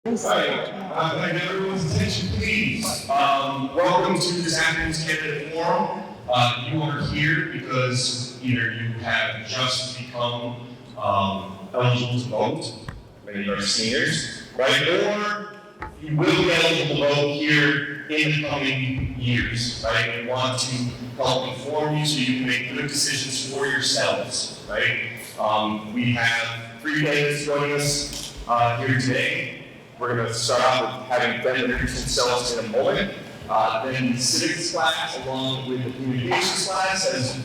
Right. I'd like everyone's attention, please. Welcome to this afternoon's candidate forum. You are here because either you have just become eligible to vote, maybe you're seniors, right? Or you will be eligible to vote here in the coming years, right? We want to help inform you so you can make good decisions for yourselves, right? We have 3 candidates joining us here today. We're going to start off with having them introduce themselves in a moment. Then the civics class, along with the communications class, has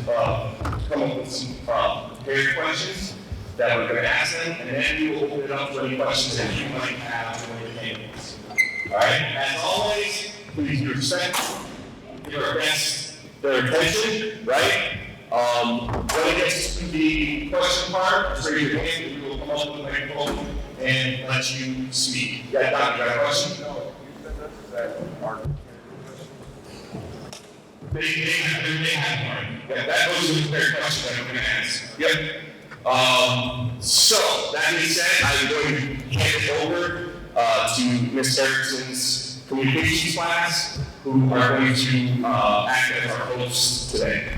come up with some prepared questions that we're going to ask them, and then we will open it up for any questions that you might have for the candidates. All right. As always, please be respectful. Give our guests their attention. Right. When it gets to the question part, just raise your hand, and we will come up with a microphone and let you speak. Yeah, Don, you got a question? No, you said they have one. Yeah, that goes with their question that I'm going to ask. Yep. So, that being said, I'm going to hand it over to Ms. Erickson's communications class, who are going to act as our hosts today.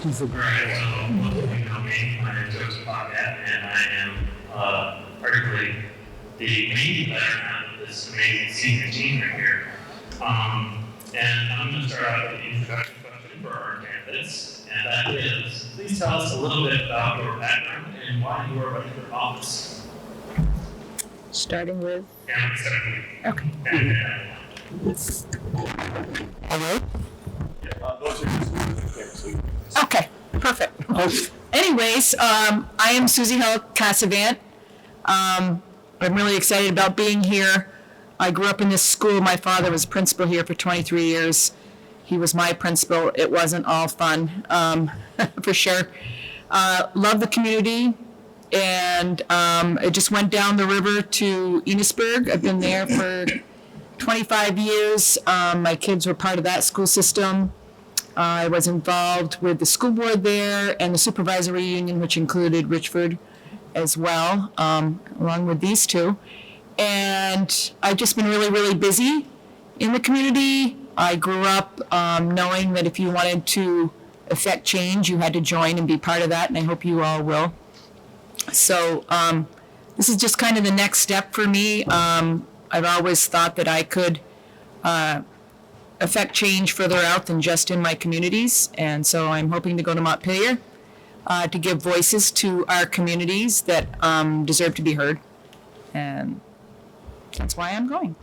Alright, most of you know me. My name is Joseph Pocket, and I am arguably the main veteran of this amazing senior team right here. And I'm going to start out with the introduction question for our candidates, and that is, please tell us a little bit about your background and why you are running for office. Starting with? Yeah, Okay. Hello? Okay, perfect. Anyways, I am Susie Hill Cassavant. I'm really excited about being here. I grew up in this school. My father was principal here for 23 years. He was my principal. It wasn't all fun, for sure. Love the community, and I just went down the river to Enosburg. I've been there for 25 years. My kids were part of that school system. I was involved with the school board there and the supervisory union, which included Richford as well, along with these two. And I've just been really, really busy in the community. I grew up knowing that if you wanted to affect change, you had to join and be part of that, and I hope you all will. So this is just kind of the next step for me. I've always thought that I could affect change further out than just in my communities, and so I'm hoping to go to Montpelier to give voices to our communities that deserve to be heard, and that's why I'm going.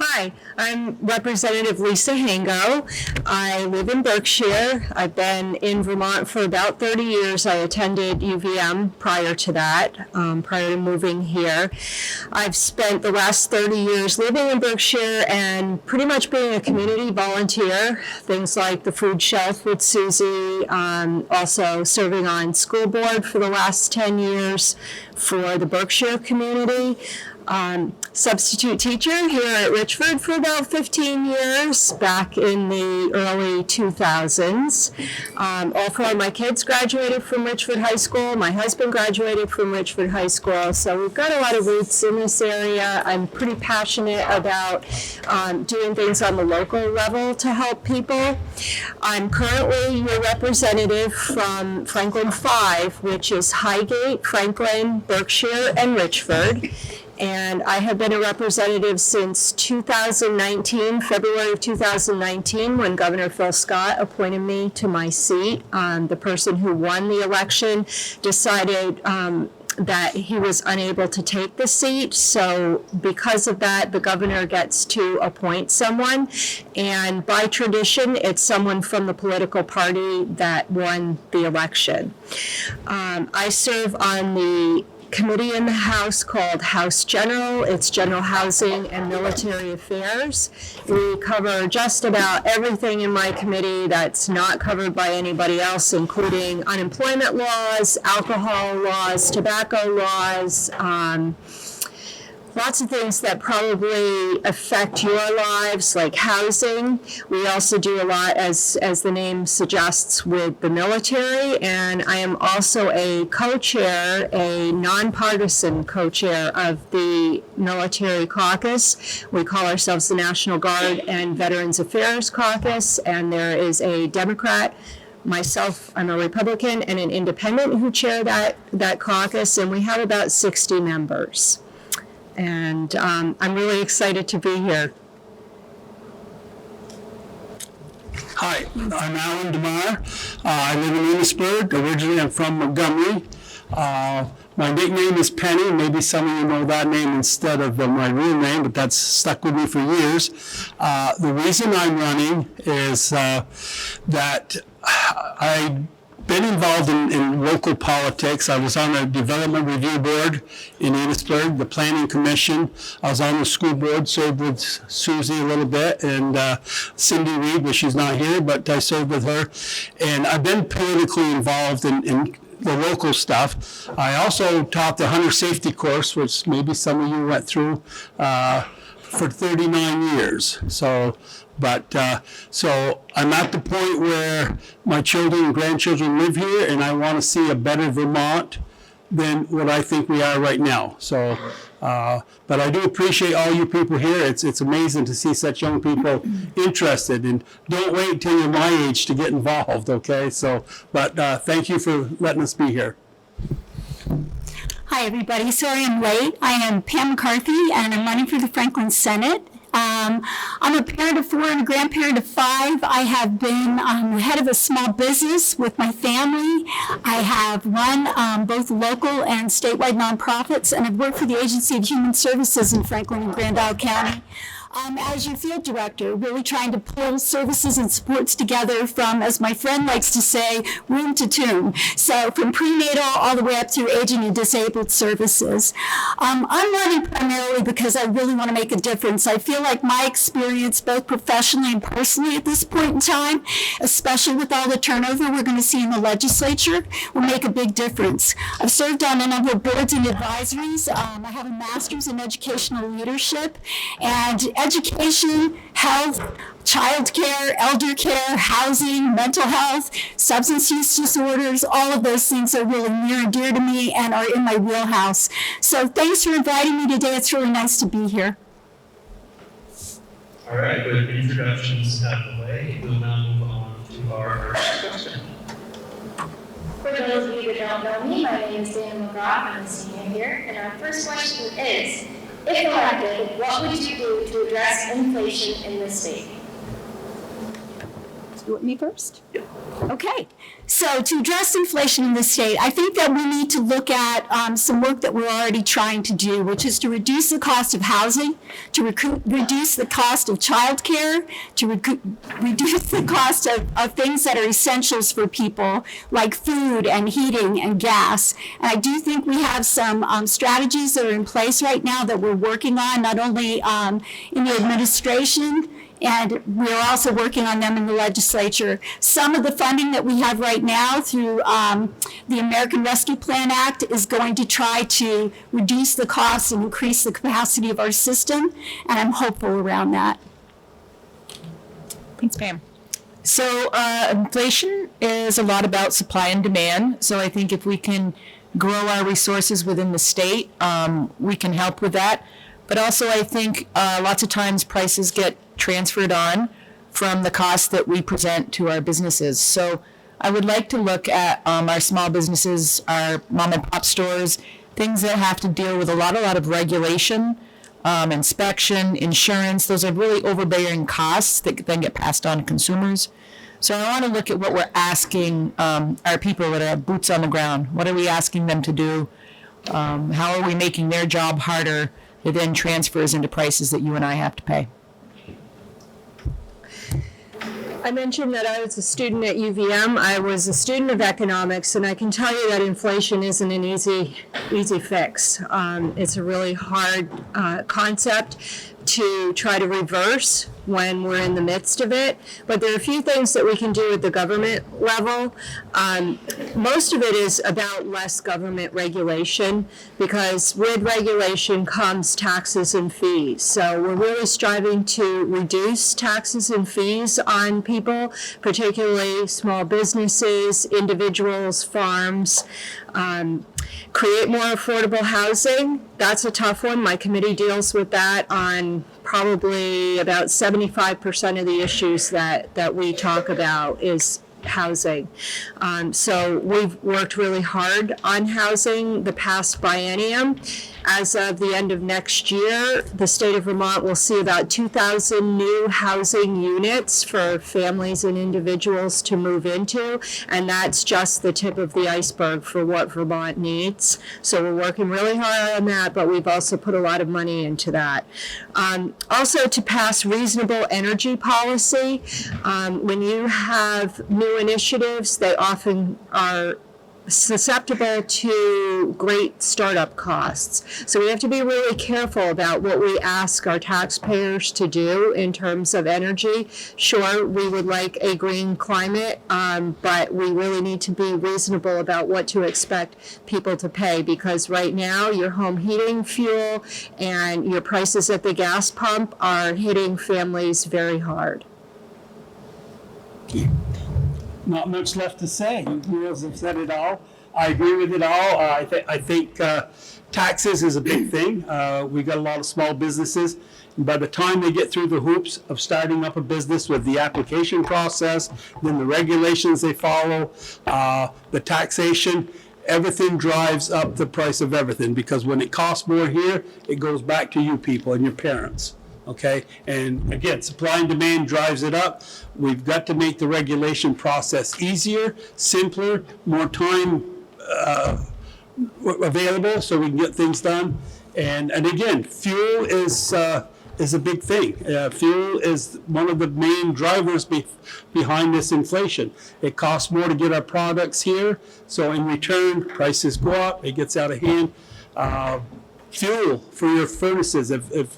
Hi, I'm Representative Lisa Hango. I live in Berkshire. I've been in Vermont for about 30 years. I attended UVM prior to that, prior to moving here. I've spent the last 30 years living in Berkshire and pretty much being a community volunteer, things like the food shelf with Susie, also serving on school board for the last 10 years for the Berkshire community. Substitute teacher here at Richford for about 15 years, back in the early 2000s. All 4 of my kids graduated from Richford High School. My husband graduated from Richford High School, so we've got a lot of roots in this area. I'm pretty passionate about doing things on the local level to help people. I'm currently your representative from Franklin 5, which is Highgate, Franklin, Berkshire, and Richford. And I have been a representative since 2019, February of 2019, when Governor Phil Scott appointed me to my seat. The person who won the election decided that he was unable to take the seat. So because of that, the governor gets to appoint someone. And by tradition, it's someone from the political party that won the election. I serve on the committee in the House called House General. It's General Housing and Military Affairs. We cover just about everything in my committee that's not covered by anybody else, including unemployment laws, alcohol laws, tobacco laws, lots of things that probably affect your lives, like housing. We also do a lot, as the name suggests, with the military, and I am also a co-chair, a nonpartisan co-chair of the Military Caucus. We call ourselves the National Guard and Veterans Affairs Caucus, and there is a Democrat, myself, I'm a Republican, and an independent who chair that caucus, and we have about 60 members. And I'm really excited to be here. Hi, I'm Alan DeMar. I live in Enosburg. Originally, I'm from Montgomery. My nickname is Penny. Maybe some of you know that name instead of my real name, but that's stuck with me for years. The reason I'm running is that I've been involved in local politics. I was on a development review board in Enosburg, the planning commission. I was on the school board, served with Susie a little bit, and Cindy Reed, but she's not here, but I served with her. And I've been politically involved in the local stuff. I also taught the hunter safety course, which maybe some of you went through, for 39 years. So I'm at the point where my children and grandchildren live here, and I want to see a better Vermont than what I think we are right now. So, but I do appreciate all you people here. It's amazing to see such young people interested, and don't wait till you're my age to get involved, okay? So, but thank you for letting us be here. Hi, everybody. Sorry I'm late. I am Pam McCarthy, and I'm running for the Franklin Senate. I'm a parent of 4 and a grandparent of 5. I have been the head of a small business with my family. I have run both local and statewide nonprofits, and I've worked for the Agency of Human Services in Franklin and Grand Isle County. As your field director, really trying to pull services and supports together from, as my friend likes to say, room to tomb. So from prenatal all the way up through aging and disabled services. I'm running primarily because I really want to make a difference. I feel like my experience, both professionally and personally at this point in time, especially with all the turnover we're going to see in the legislature, will make a big difference. I've served on a number of boards and advisories. I have a master's in educational leadership, and education, health, child care, elder care, housing, mental health, substance use disorders, all of those things are really near and dear to me and are in my wheelhouse. So thanks for inviting me today. It's really nice to be here. All right, with introductions out of the way, we'll now move on to our first question. For those of you that don't know me, my name is Dana McGraw. I'm a senior here, and our first question is, if elected, what would you do to address inflation in this state? You want me first? Yeah. Okay. So to address inflation in the state, I think that we need to look at some work that we're already trying to do, which is to reduce the cost of housing, to reduce the cost of childcare, to reduce the cost of things that are essentials for people, like food and heating and gas. And I do think we have some strategies that are in place right now that we're working on, not only in the administration, and we're also working on them in the legislature. Some of the funding that we have right now through the American Rescue Plan Act is going to try to reduce the costs and increase the capacity of our system, and I'm hopeful around that. Thanks, Pam. So inflation is a lot about supply and demand. So I think if we can grow our resources within the state, we can help with that. But also I think lots of times prices get transferred on from the cost that we present to our businesses. So I would like to look at our small businesses, our mom and pop stores, things that have to deal with a lot of regulation, inspection, insurance. Those are really overbearing costs that then get passed on to consumers. So I want to look at what we're asking our people that are boots on the ground. What are we asking them to do? How are we making their job harder that then transfers into prices that you and I have to pay? I mentioned that I was a student at UVM. I was a student of economics, and I can tell you that inflation isn't an easy fix. It's a really hard concept to try to reverse when we're in the midst of it. But there are a few things that we can do at the government level. Most of it is about less government regulation, because with regulation comes taxes and fees. So we're really striving to reduce taxes and fees on people, particularly small businesses, individuals, farms. Create more affordable housing. That's a tough one. My committee deals with that on probably about 75% of the issues that we talk about is housing. So we've worked really hard on housing the past biennium. As of the end of next year, the state of Vermont will see about 2,000 new housing units for families and individuals to move into, and that's just the tip of the iceberg for what Vermont needs. So we're working really hard on that, but we've also put a lot of money into that. Also, to pass reasonable energy policy. When you have new initiatives, they often are susceptible to great startup costs. So we have to be really careful about what we ask our taxpayers to do in terms of energy. Sure, we would like a green climate, but we really need to be reasonable about what to expect people to pay, because right now your home heating fuel and your prices at the gas pump are hitting families very hard. Not much left to say. You guys have said it all. I agree with it all. I think taxes is a big thing. We got a lot of small businesses. And by the time they get through the hoops of starting up a business with the application process, then the regulations they follow, the taxation, everything drives up the price of everything, because when it costs more here, it goes back to you people and your parents. Okay, and again, supply and demand drives it up. We've got to make the regulation process easier, simpler, more time available so we can get things done. And again, fuel is a big thing. Fuel is one of the main drivers behind this inflation. It costs more to get our products here, so in return, prices go up. It gets out of hand. Fuel for your furnaces have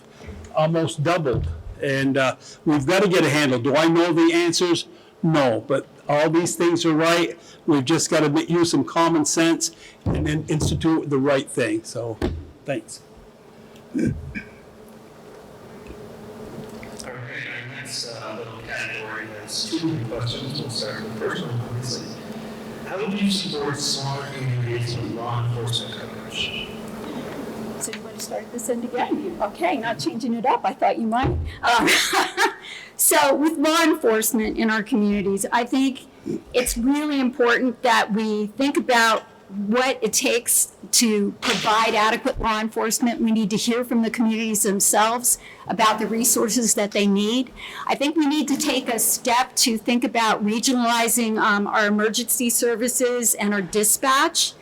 almost doubled, and we've got to get a handle. Do I know the answers? No, but all these things are right. We've just got to use some common sense and then institute the right thing. So, thanks. All right, our next little category has two questions. We'll start with the first one, obviously. How would you support smaller communities with law enforcement coverage? So you want to start this end again? Okay, not changing it up. I thought you might. So with law enforcement in our communities, I think it's really important that we think about what it takes to provide adequate law enforcement. We need to hear from the communities themselves about the resources that they need. I think we need to take a step to think about regionalizing our emergency services and our dispatch.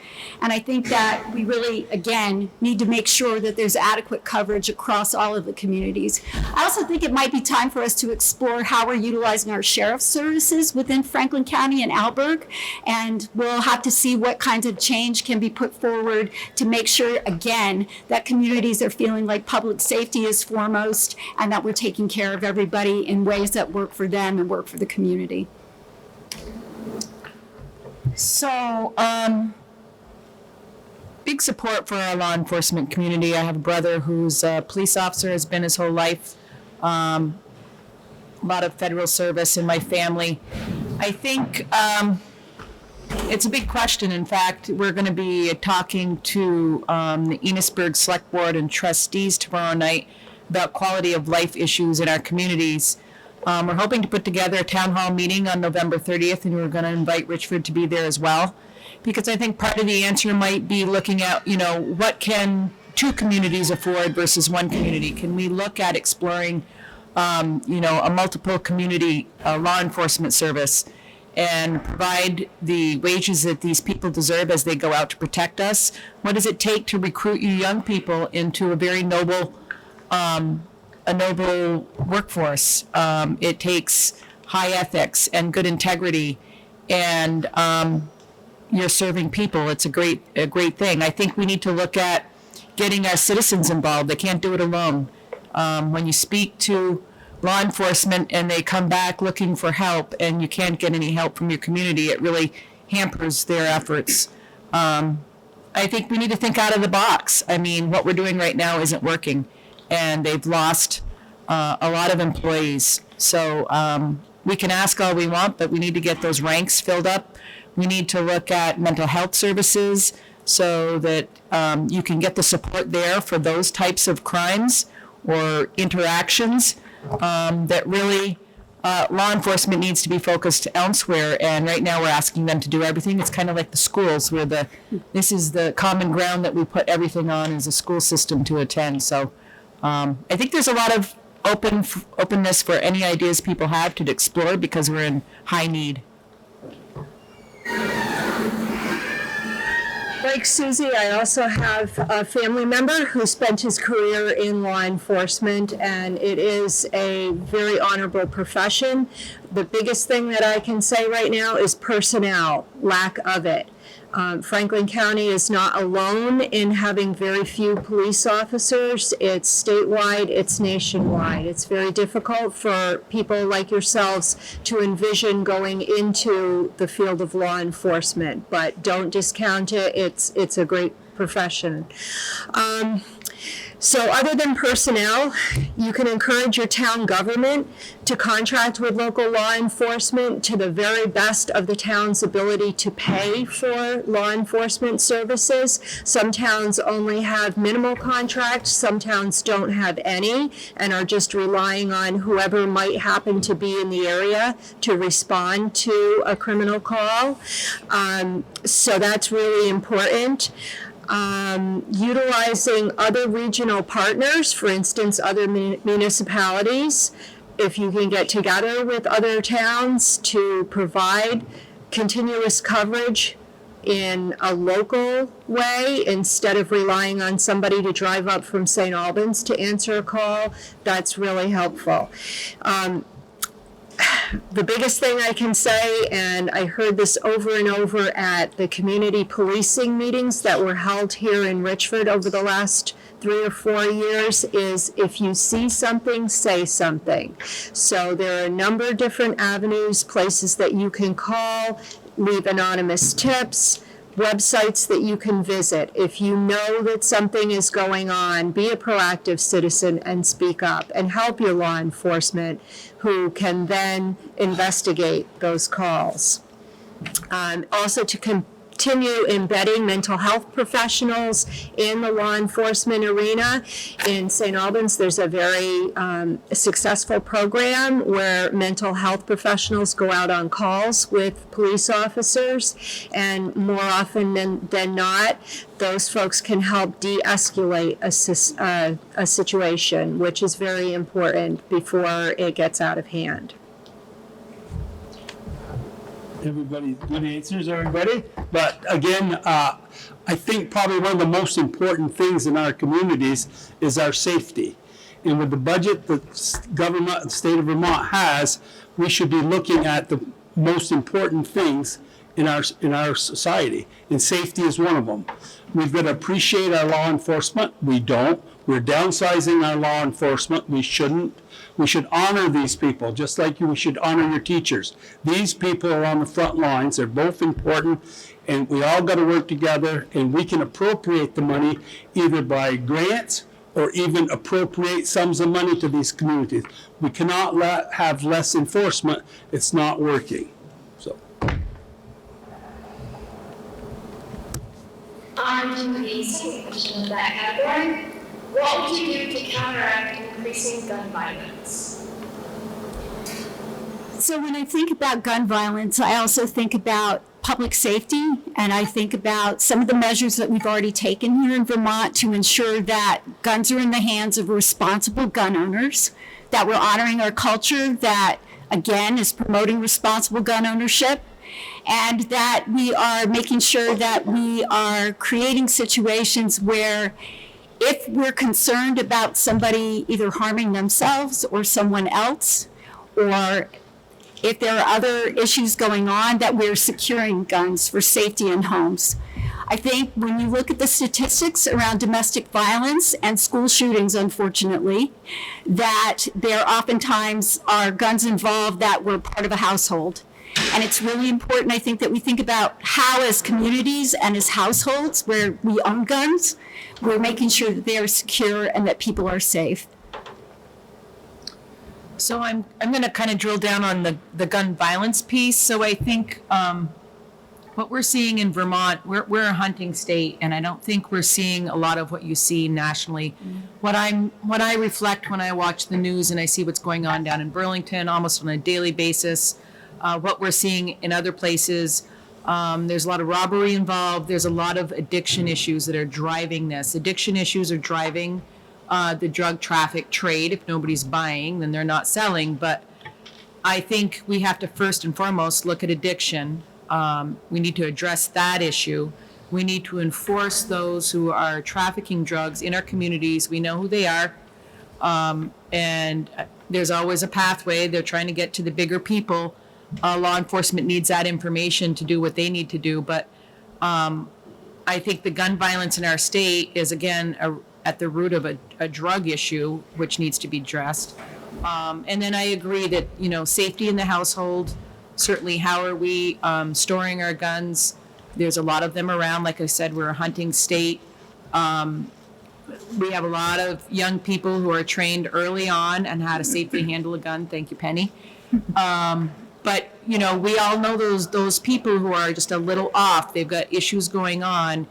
And I think that we really, again, need to make sure that there's adequate coverage across all of the communities. I also think it might be time for us to explore how we're utilizing our sheriff's services within Franklin County and Alberg. And we'll have to see what kinds of change can be put forward to make sure, again, that communities are feeling like public safety is foremost and that we're taking care of everybody in ways that work for them and work for the community. So, big support for our law enforcement community. I have a brother who's a police officer, has been his whole life. A lot of federal service in my family. I think it's a big question. In fact, we're going to be talking to the Enosburg Select Board and trustees tomorrow night about quality of life issues in our communities. We're hoping to put together a town hall meeting on November 30th, and we're going to invite Richford to be there as well. Because I think part of the answer might be looking at, what can two communities afford versus one community? Can we look at exploring, a multiple community law enforcement service and provide the wages that these people deserve as they go out to protect us? What does it take to recruit you young people into a very noble workforce? It takes high ethics and good integrity, and you're serving people. It's a great thing. I think we need to look at getting our citizens involved. They can't do it alone. When you speak to law enforcement and they come back looking for help and you can't get any help from your community, it really hampers their efforts. I think we need to think out of the box. I mean, what we're doing right now isn't working, and they've lost a lot of employees. So we can ask all we want, but we need to get those ranks filled up. We need to look at mental health services so that you can get the support there for those types of crimes or interactions that really law enforcement needs to be focused elsewhere. And right now we're asking them to do everything. It's kind of like the schools where this is the common ground that we put everything on as a school system to attend. So I think there's a lot of openness for any ideas people have to explore because we're in high need. Like Susie, I also have a family member who spent his career in law enforcement, and it is a very honorable profession. The biggest thing that I can say right now is personnel, lack of it. Franklin County is not alone in having very few police officers. It's statewide, it's nationwide. It's very difficult for people like yourselves to envision going into the field of law enforcement, but don't discount it. It's a great profession. So other than personnel, you can encourage your town government to contract with local law enforcement to the very best of the town's ability to pay for law enforcement services. Some towns only have minimal contracts, some towns don't have any and are just relying on whoever might happen to be in the area to respond to a criminal call. So that's really important. Utilizing other regional partners, for instance, other municipalities, if you can get together with other towns to provide continuous coverage in a local way instead of relying on somebody to drive up from St. Albans to answer a call, that's really helpful. The biggest thing I can say, and I heard this over and over at the community policing meetings that were held here in Richford over the last 3 or 4 years, is if you see something, say something. So there are a number of different avenues, places that you can call, leave anonymous tips, websites that you can visit. If you know that something is going on, be a proactive citizen and speak up and help your law enforcement who can then investigate those calls. Also to continue embedding mental health professionals in the law enforcement arena. In St. Albans, there's a very successful program where mental health professionals go out on calls with police officers, and more often than not, those folks can help de-escalate a situation, which is very important before it gets out of hand. Everybody, good answers, everybody. But again, I think probably one of the most important things in our communities is our safety. And with the budget the government, the state of Vermont has, we should be looking at the most important things in our society. And safety is one of them. We've got to appreciate our law enforcement. We don't. We're downsizing our law enforcement. We shouldn't. We should honor these people, just like we should honor your teachers. These people are on the front lines. They're both important, and we all got to work together, and we can appropriate the money either by grants or even appropriate sums of money to these communities. We cannot have less enforcement. It's not working. So. On to the second question of that category. What would you do to counteract increasing gun violence? So when I think about gun violence, I also think about public safety, and I think about some of the measures that we've already taken here in Vermont to ensure that guns are in the hands of responsible gun owners, that we're honoring our culture that, again, is promoting responsible gun ownership, and that we are making sure that we are creating situations where if we're concerned about somebody either harming themselves or someone else, or if there are other issues going on, that we're securing guns for safety in homes. I think when you look at the statistics around domestic violence and school shootings, unfortunately, that there oftentimes are guns involved that were part of a household. And it's really important, I think, that we think about how, as communities and as households where we own guns, we're making sure that they are secure and that people are safe. So I'm going to kind of drill down on the gun violence piece. So I think what we're seeing in Vermont, we're a hunting state, and I don't think we're seeing a lot of what you see nationally. What I reflect when I watch the news and I see what's going on down in Burlington almost on a daily basis, what we're seeing in other places, there's a lot of robbery involved. There's a lot of addiction issues that are driving this. Addiction issues are driving the drug traffic trade. If nobody's buying, then they're not selling. But I think we have to first and foremost look at addiction. We need to address that issue. We need to enforce those who are trafficking drugs in our communities. We know who they are. And there's always a pathway. They're trying to get to the bigger people. Law enforcement needs that information to do what they need to do. But I think the gun violence in our state is, again, at the root of a drug issue, which needs to be addressed. And then I agree that, safety in the household, certainly how are we storing our guns? There's a lot of them around. Like I said, we're a hunting state. We have a lot of young people who are trained early on on how to safely handle a gun. Thank you, Penny. But, we all know those people who are just a little off. They've got issues going on.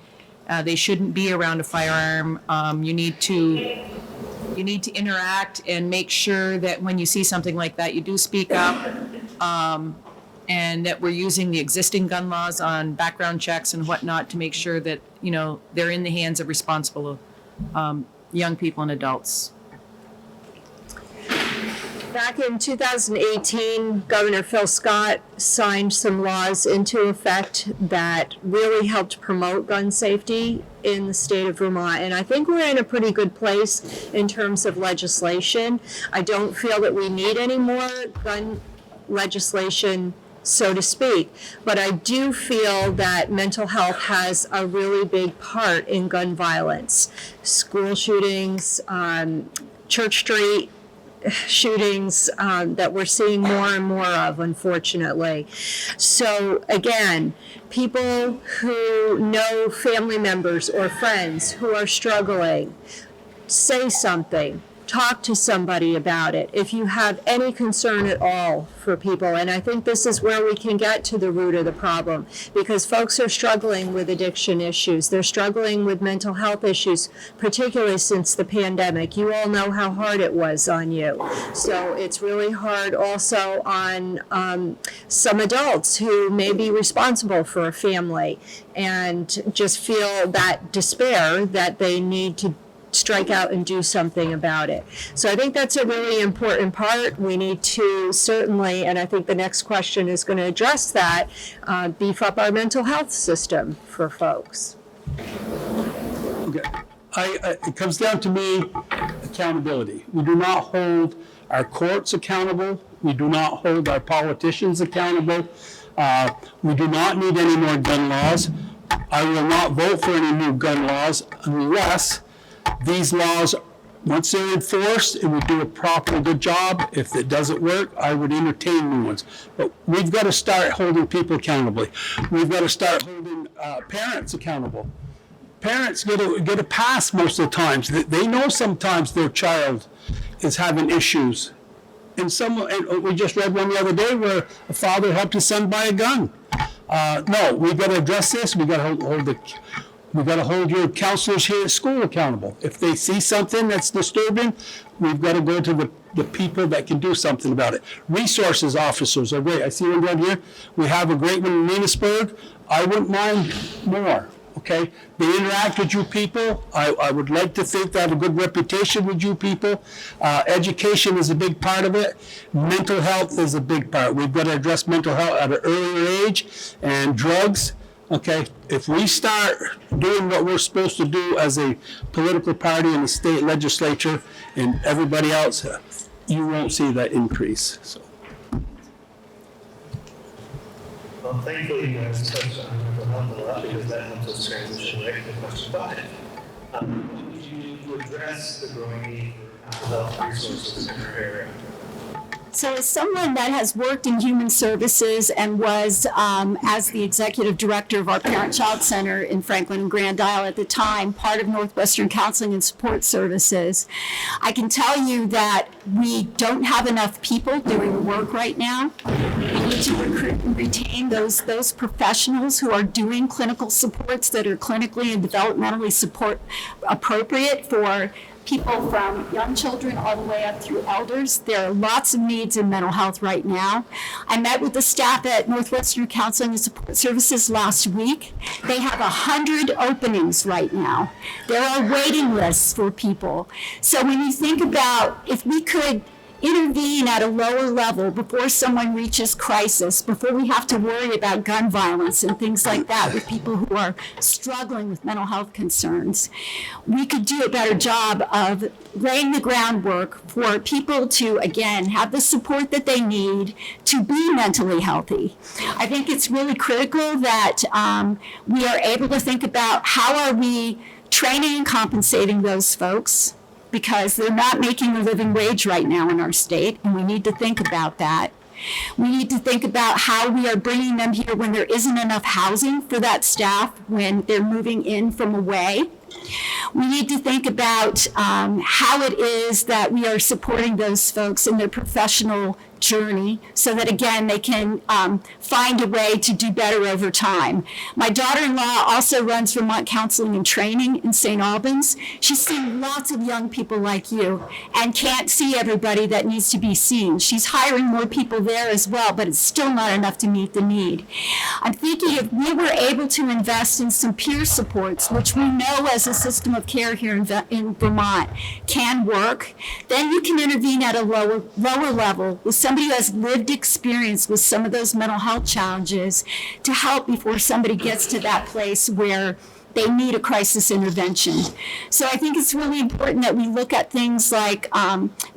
They shouldn't be around a firearm. You need to interact and make sure that when you see something like that, you do speak up, and that we're using the existing gun laws on background checks and whatnot to make sure that, they're in the hands of responsible young people and adults. Back in 2018, Governor Phil Scott signed some laws into effect that really helped promote gun safety in the state of Vermont. And I think we're in a pretty good place in terms of legislation. I don't feel that we need any more gun legislation, so to speak. But I do feel that mental health has a really big part in gun violence. School shootings, Church Street shootings that we're seeing more and more of, unfortunately. So again, people who know family members or friends who are struggling, say something. Talk to somebody about it if you have any concern at all for people. And I think this is where we can get to the root of the problem, because folks are struggling with addiction issues. They're struggling with mental health issues, particularly since the pandemic. You all know how hard it was on you. So it's really hard also on some adults who may be responsible for a family and just feel that despair that they need to strike out and do something about it. So I think that's a really important part. We need to certainly, and I think the next question is going to address that, beef up our mental health system for folks. Okay. It comes down to me, accountability. We do not hold our courts accountable. We do not hold our politicians accountable. We do not need any more gun laws. I will not vote for any new gun laws unless these laws, once they're enforced, it would do a proper good job. If it doesn't work, I would entertain new ones. But we've got to start holding people accountable. We've got to start holding parents accountable. Parents get a pass most of the times. They know sometimes their child is having issues. And we just read one the other day where a father helped his son buy a gun. No, we've got to address this. We've got to hold your counselors here at school accountable. If they see something that's disturbing, we've got to go to the people that can do something about it. Resources officers are great. I see one down here. We have a great one in Lewisburg. I wouldn't mind more, okay? They interact with you people. I would like to think they have a good reputation with you people. Education is a big part of it. Mental health is a big part. We've got to address mental health at an earlier age, and drugs. Okay, if we start doing what we're supposed to do as a political party in the state legislature and everybody else, you won't see that increase. So. Well, thankfully, you guys touched on mental health a lot because that helps us transition right to question 5. What would you do to address the growing need for mental health resources in our area? So as someone that has worked in human services and was as the executive director of our Parent-Child Center in Franklin and Grand Isle at the time, part of Northwestern Counseling and Support Services, I can tell you that we don't have enough people doing the work right now. We need to recruit and retain those professionals who are doing clinical supports that are clinically and developmentally support appropriate for people from young children all the way up through elders. There are lots of needs in mental health right now. I met with the staff at Northwestern Counseling and Support Services last week. They have 100 openings right now. There are waiting lists for people. So when you think about if we could intervene at a lower level before someone reaches crisis, before we have to worry about gun violence and things like that with people who are struggling with mental health concerns, we could do a better job of laying the groundwork for people to, again, have the support that they need to be mentally healthy. I think it's really critical that we are able to think about how are we training and compensating those folks, because they're not making a living wage right now in our state, and we need to think about that. We need to think about how we are bringing them here when there isn't enough housing for that staff when they're moving in from away. We need to think about how it is that we are supporting those folks in their professional journey so that, again, they can find a way to do better over time. My daughter-in-law also runs Vermont Counseling and Training in St. Albans. She's seen lots of young people like you and can't see everybody that needs to be seen. She's hiring more people there as well, but it's still not enough to meet the need. I'm thinking if we were able to invest in some peer supports, which we know as a system of care here in Vermont can work, then you can intervene at a lower level with somebody who has lived experience with some of those mental health challenges to help before somebody gets to that place where they need a crisis intervention. So I think it's really important that we look at things like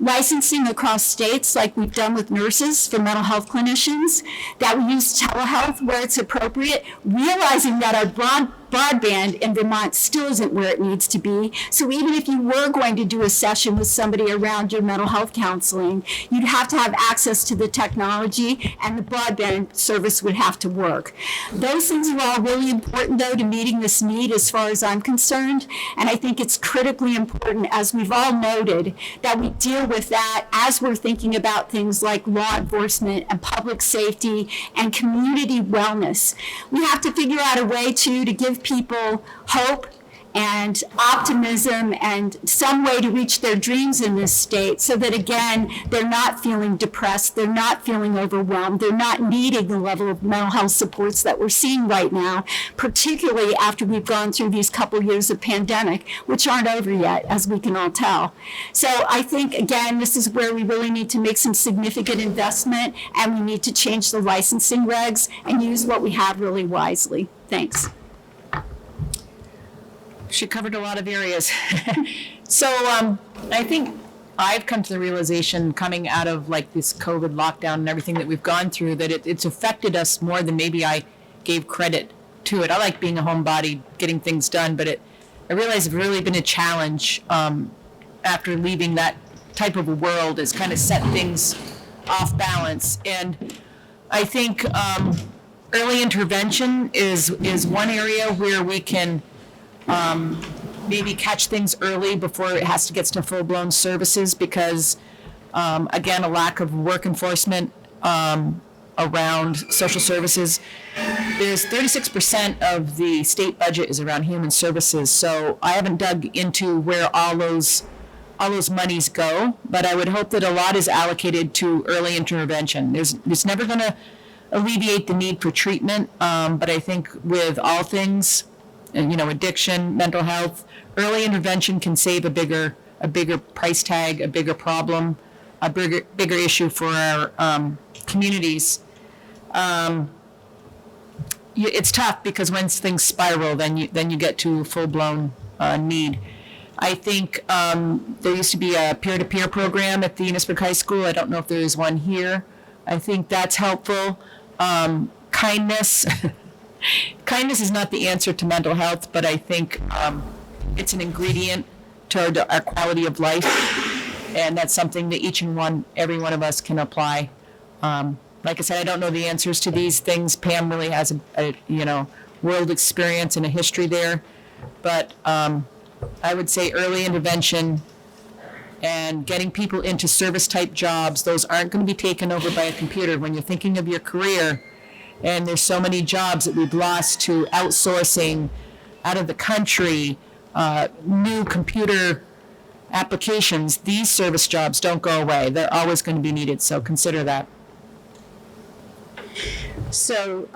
licensing across states, like we've done with nurses for mental health clinicians, that we use telehealth where it's appropriate, realizing that our broadband in Vermont still isn't where it needs to be. So even if you were going to do a session with somebody around your mental health counseling, you'd have to have access to the technology and the broadband service would have to work. Those things are all really important, though, to meeting this need as far as I'm concerned. And I think it's critically important, as we've all noted, that we deal with that as we're thinking about things like law enforcement and public safety and community wellness. We have to figure out a way to give people hope and optimism and some way to reach their dreams in this state so that, again, they're not feeling depressed, they're not feeling overwhelmed, they're not needing the level of mental health supports that we're seeing right now, particularly after we've gone through these couple years of pandemic, which aren't over yet, as we can all tell. So I think, again, this is where we really need to make some significant investment, and we need to change the licensing regs and use what we have really wisely. Thanks. She covered a lot of areas. So I think I've come to the realization coming out of like this COVID lockdown and everything that we've gone through that it's affected us more than maybe I gave credit to it. I like being a homebody, getting things done, but I realize it's really been a challenge after leaving that type of a world. It's kind of set things off balance. And I think early intervention is one area where we can maybe catch things early before it has to get to full-blown services because, again, a lack of work enforcement around social services. There's 36% of the state budget is around human services, so I haven't dug into where all those monies go, but I would hope that a lot is allocated to early intervention. It's never going to alleviate the need for treatment, but I think with all things, addiction, mental health, early intervention can save a bigger price tag, a bigger problem, a bigger issue for our communities. It's tough because once things spiral, then you get to full-blown need. I think there used to be a peer-to-peer program at the Richford High School. I don't know if there is one here. I think that's helpful. kindness. Kindness is not the answer to mental health, but I think it's an ingredient to our quality of life, and that's something that every one of us can apply. Like I said, I don't know the answers to these things. Pam really has a world experience and a history there, but I would say early intervention and getting people into service type jobs, those aren't going to be taken over by a computer. When you're thinking of your career, and there's so many jobs that we've lost to outsourcing out of the country, new computer applications, these service jobs don't go away. They're always going to be needed, so consider that. So,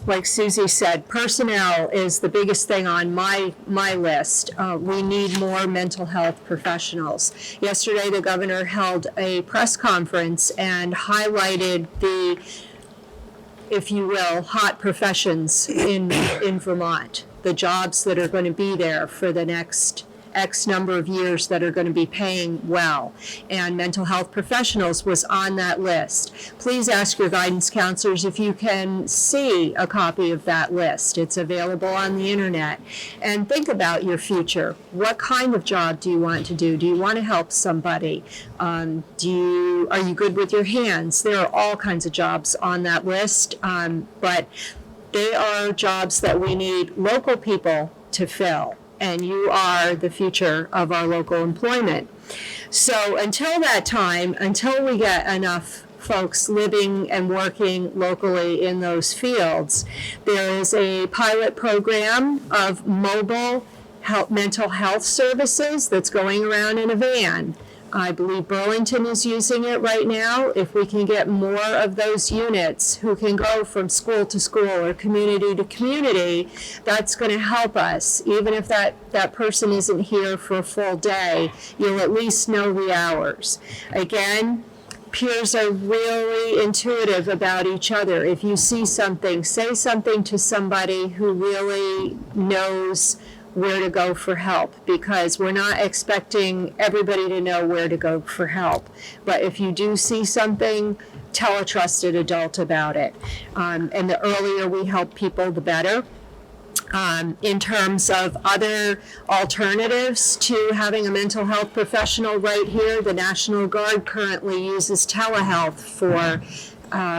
like Susie said, personnel is the biggest thing on my list. We need more mental health professionals. Yesterday, the governor held a press conference and highlighted the, if you will, hot professions in Vermont, the jobs that are going to be there for the next X number of years that are going to be paying well. And mental health professionals was on that list. Please ask your guidance counselors if you can see a copy of that list. It's available on the internet. And think about your future. What kind of job do you want to do? Do you want to help somebody? Are you good with your hands? There are all kinds of jobs on that list, but they are jobs that we need local people to fill. And you are the future of our local employment. So until that time, until we get enough folks living and working locally in those fields, there is a pilot program of mobile mental health services that's going around in a van. I believe Burlington is using it right now. If we can get more of those units who can go from school to school or community to community, that's going to help us. Even if that person isn't here for a full day, you'll at least know the hours. Again, peers are really intuitive about each other. If you see something, say something to somebody who really knows where to go for help, because we're not expecting everybody to know where to go for help. But if you do see something, tell a trusted adult about it. And the earlier we help people, the better. In terms of other alternatives to having a mental health professional right here, the National Guard currently uses telehealth for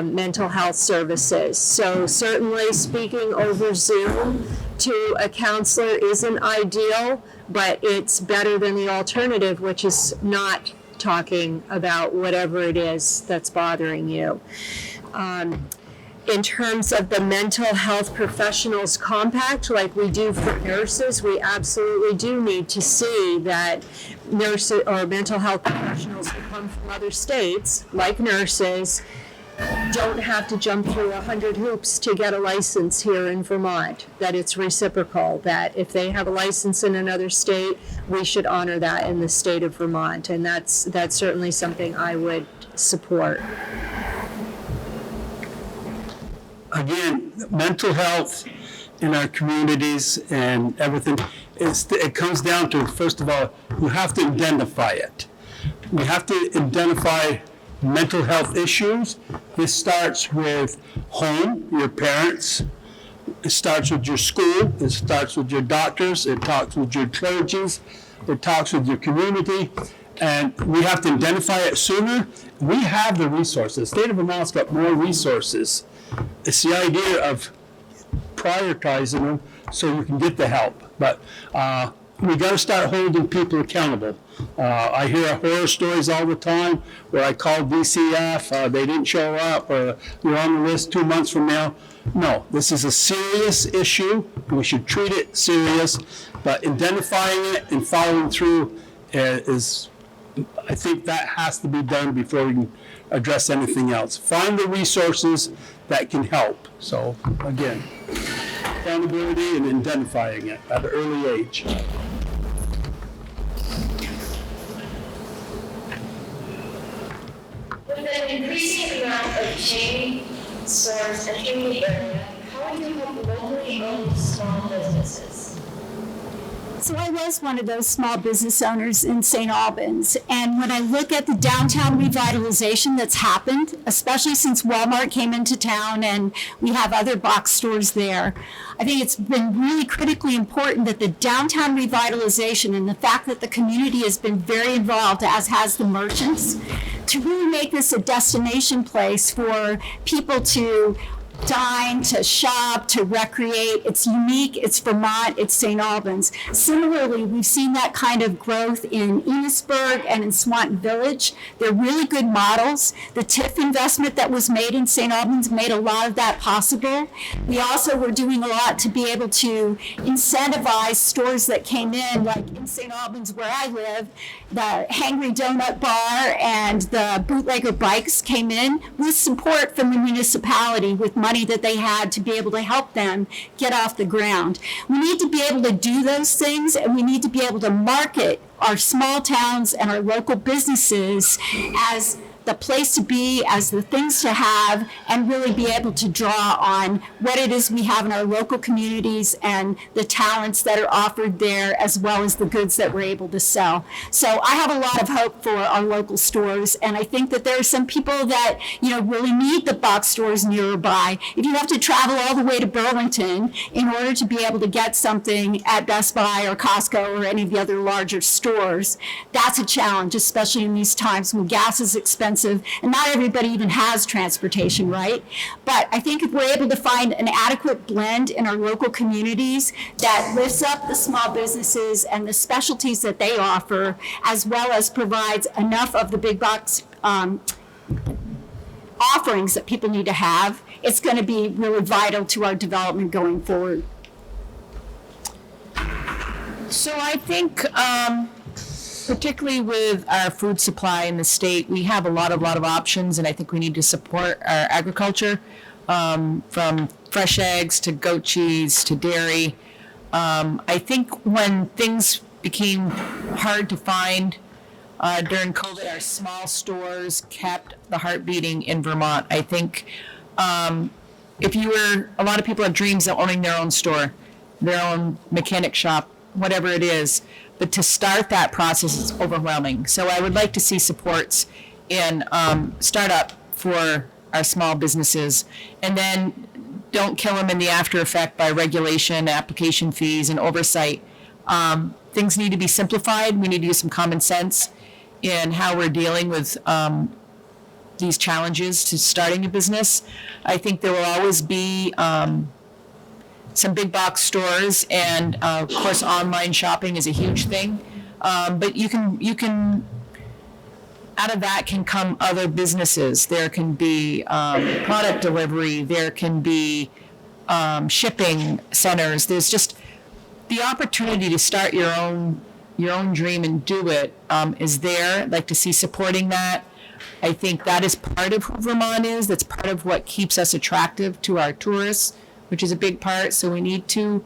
mental health services. So certainly speaking over Zoom to a counselor isn't ideal, but it's better than the alternative, which is not talking about whatever it is that's bothering you. In terms of the mental health professionals compact, like we do for nurses, we absolutely do need to see that nurses or mental health professionals who come from other states, like nurses, don't have to jump through 100 hoops to get a license here in Vermont, that it's reciprocal, that if they have a license in another state, we should honor that in the state of Vermont, and that's certainly something I would support. Again, mental health in our communities and everything, it comes down to, first of all, you have to identify it. We have to identify mental health issues. This starts with home, your parents. It starts with your school. It starts with your doctors. It talks with your clergies. It talks with your community. And we have to identify it sooner. We have the resources. The state of Vermont's got more resources. It's the idea of prioritizing them so you can get the help. But we got to start holding people accountable. I hear horror stories all the time where I called DCF, they didn't show up, or you're on the list 2 months from now. No, this is a serious issue. We should treat it serious, but identifying it and following through is, I think that has to be done before we can address anything else. Find the resources that can help. So again, accountability and identifying it at an early age. With an increasing amount of chain stores entering the area, how would you help locally owned small businesses? So I was one of those small business owners in St. Albans. And when I look at the downtown revitalization that's happened, especially since Walmart came into town and we have other box stores there, I think it's been really critically important that the downtown revitalization and the fact that the community has been very involved, as has the merchants, to really make this a destination place for people to dine, to shop, to recreate. It's unique, it's Vermont, it's St. Albans. Similarly, we've seen that kind of growth in Enosburg and in Swanton Village. They're really good models. The TIF investment that was made in St. Albans made a lot of that possible. We also were doing a lot to be able to incentivize stores that came in, like in St. Albans where I live, the Hangry Donut Bar and the Bootlegger Bikes came in with support from the municipality with money that they had to be able to help them get off the ground. We need to be able to do those things, and we need to be able to market our small towns and our local businesses as the place to be, as the things to have, and really be able to draw on what it is we have in our local communities and the talents that are offered there, as well as the goods that we're able to sell. So I have a lot of hope for our local stores, and I think that there are some people that, really need the box stores nearby. If you have to travel all the way to Burlington in order to be able to get something at Best Buy or Costco or any of the other larger stores, that's a challenge, especially in these times when gas is expensive and not everybody even has transportation, right? But I think if we're able to find an adequate blend in our local communities that lifts up the small businesses and the specialties that they offer, as well as provides enough of the big box offerings that people need to have, it's going to be really vital to our development going forward. So I think, particularly with our food supply in the state, we have a lot of options, and I think we need to support our agriculture, from fresh eggs to goat cheese to dairy. I think when things became hard to find during COVID, our small stores kept the heart beating in Vermont. I think a lot of people have dreams of owning their own store, their own mechanic shop, whatever it is. But to start that process is overwhelming. So I would like to see supports in startup for our small businesses, and then don't kill them in the after effect by regulation, application fees, and oversight. Things need to be simplified. We need to use some common sense in how we're dealing with these challenges to starting a business. I think there will always be some big box stores, and of course online shopping is a huge thing, but you can out of that can come other businesses. There can be product delivery, there can be shipping centers. There's just the opportunity to start your own dream and do it is there. I'd like to see supporting that. I think that is part of who Vermont is. That's part of what keeps us attractive to our tourists, which is a big part. So we need to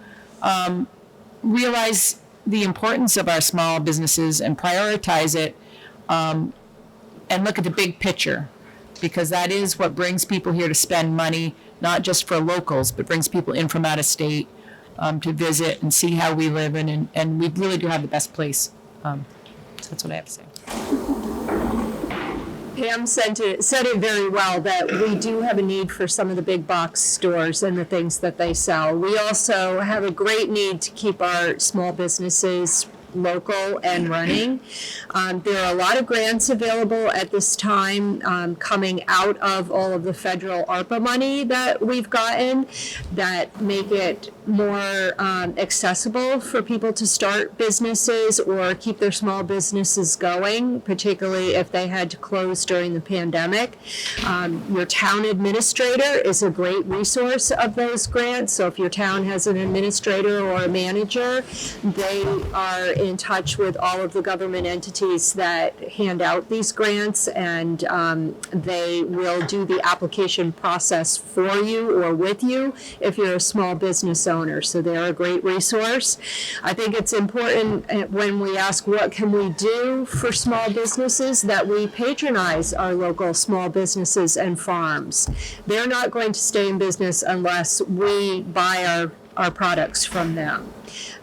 realize the importance of our small businesses and prioritize it, and look at the big picture, because that is what brings people here to spend money, not just for locals, but brings people in from out of state to visit and see how we live, and we really do have the best place. So that's what I have to say. Pam said it very well, that we do have a need for some of the big box stores and the things that they sell. We also have a great need to keep our small businesses local and running. There are a lot of grants available at this time coming out of all of the federal ARPA money that we've gotten that make it more accessible for people to start businesses or keep their small businesses going, particularly if they had to close during the pandemic. Your town administrator is a great resource of those grants. So if your town has an administrator or a manager, they are in touch with all of the government entities that hand out these grants, and they will do the application process for you or with you if you're a small business owner. So they're a great resource. I think it's important when we ask what can we do for small businesses that we patronize our local small businesses and farms. They're not going to stay in business unless we buy our products from them.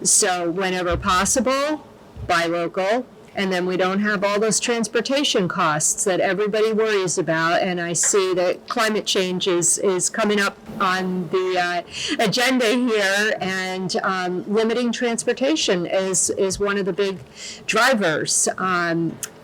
So whenever possible, buy local. And then we don't have all those transportation costs that everybody worries about. And I see that climate change is coming up on the agenda here, and limiting transportation is one of the big drivers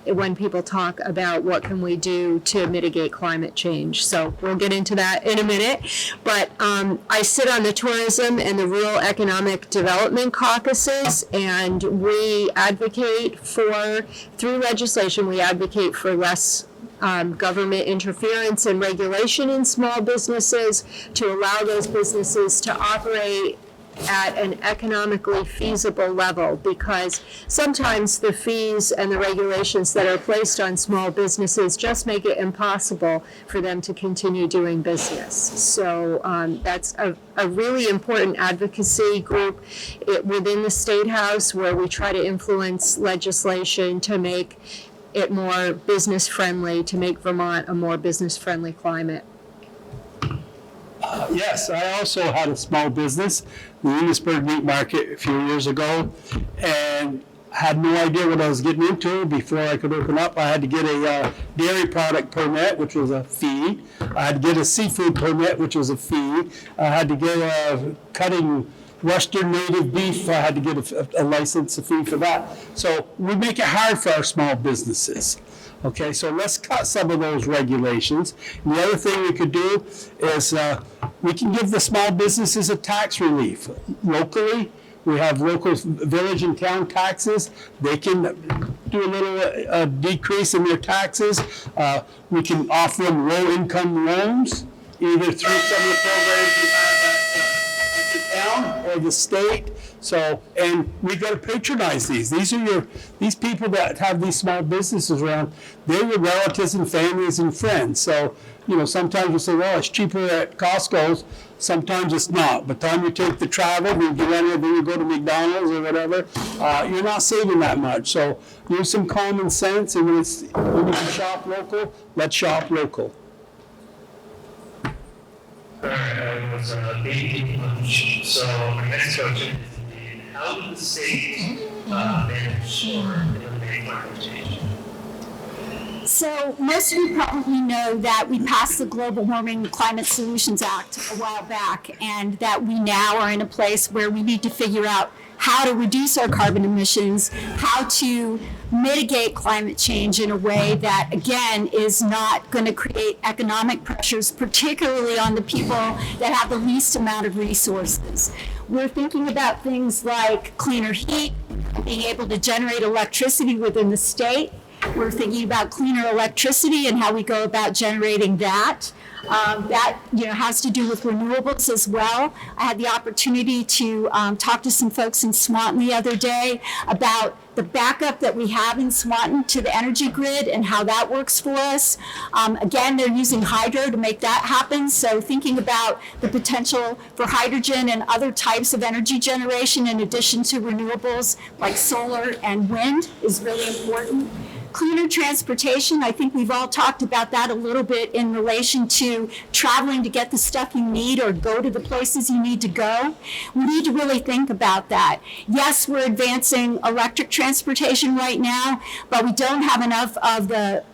when people talk about what can we do to mitigate climate change. So we'll get into that in a minute. But I sit on the Tourism and the Rural Economic Development Caucuses, and we advocate for, through legislation, we advocate for less government interference and regulation in small businesses to allow those businesses to operate at an economically feasible level, because sometimes the fees and the regulations that are placed on small businesses just make it impossible for them to continue doing business. So that's a really important advocacy group within the State House, where we try to influence legislation to make it more business friendly, to make Vermont a more business friendly climate. Yes, I also had a small business, the Enosburg Meat Market, a few years ago, and had no idea what I was getting into. Before I could open up, I had to get a dairy product permit, which was a fee. I had to get a seafood permit, which was a fee. I had to get a cutting Western native beef. I had to get a license, a fee for that. So we make it hard for our small businesses. Okay, so let's cut some of those regulations. And the other thing we could do is we can give the small businesses a tax relief. Locally, we have local village and town taxes. They can do a little decrease in their taxes. We can offer them low-income loans, either through some of the programs we have at the town or the state. So, and we got to patronize these. These people that have these small businesses around, they're your relatives and families and friends. So, sometimes you say, well, it's cheaper at Costco's. Sometimes it's not. By the time you take the travel, then you go to McDonald's or whatever, you're not saving that much. So use some common sense, and when you can shop local, let's shop local. All right, I was baby lunch. So my next question is, how did the state manage or eliminate climate change? So most of you probably know that we passed the Global Warming Climate Solutions Act a while back, and that we now are in a place where we need to figure out how to reduce our carbon emissions, how to mitigate climate change in a way that, again, is not going to create economic pressures, particularly on the people that have the least amount of resources. We're thinking about things like cleaner heat, being able to generate electricity within the state. We're thinking about cleaner electricity and how we go about generating that. That has to do with renewables as well. I had the opportunity to talk to some folks in Swanton the other day about the backup that we have in Swanton to the energy grid and how that works for us. Again, they're using hydro to make that happen. So thinking about the potential for hydrogen and other types of energy generation in addition to renewables like solar and wind is really important. Cleaner transportation, I think we've all talked about that a little bit in relation to traveling to get the stuff you need or go to the places you need to go. We need to really think about that. Yes, we're advancing electric transportation right now, but we don't have enough of the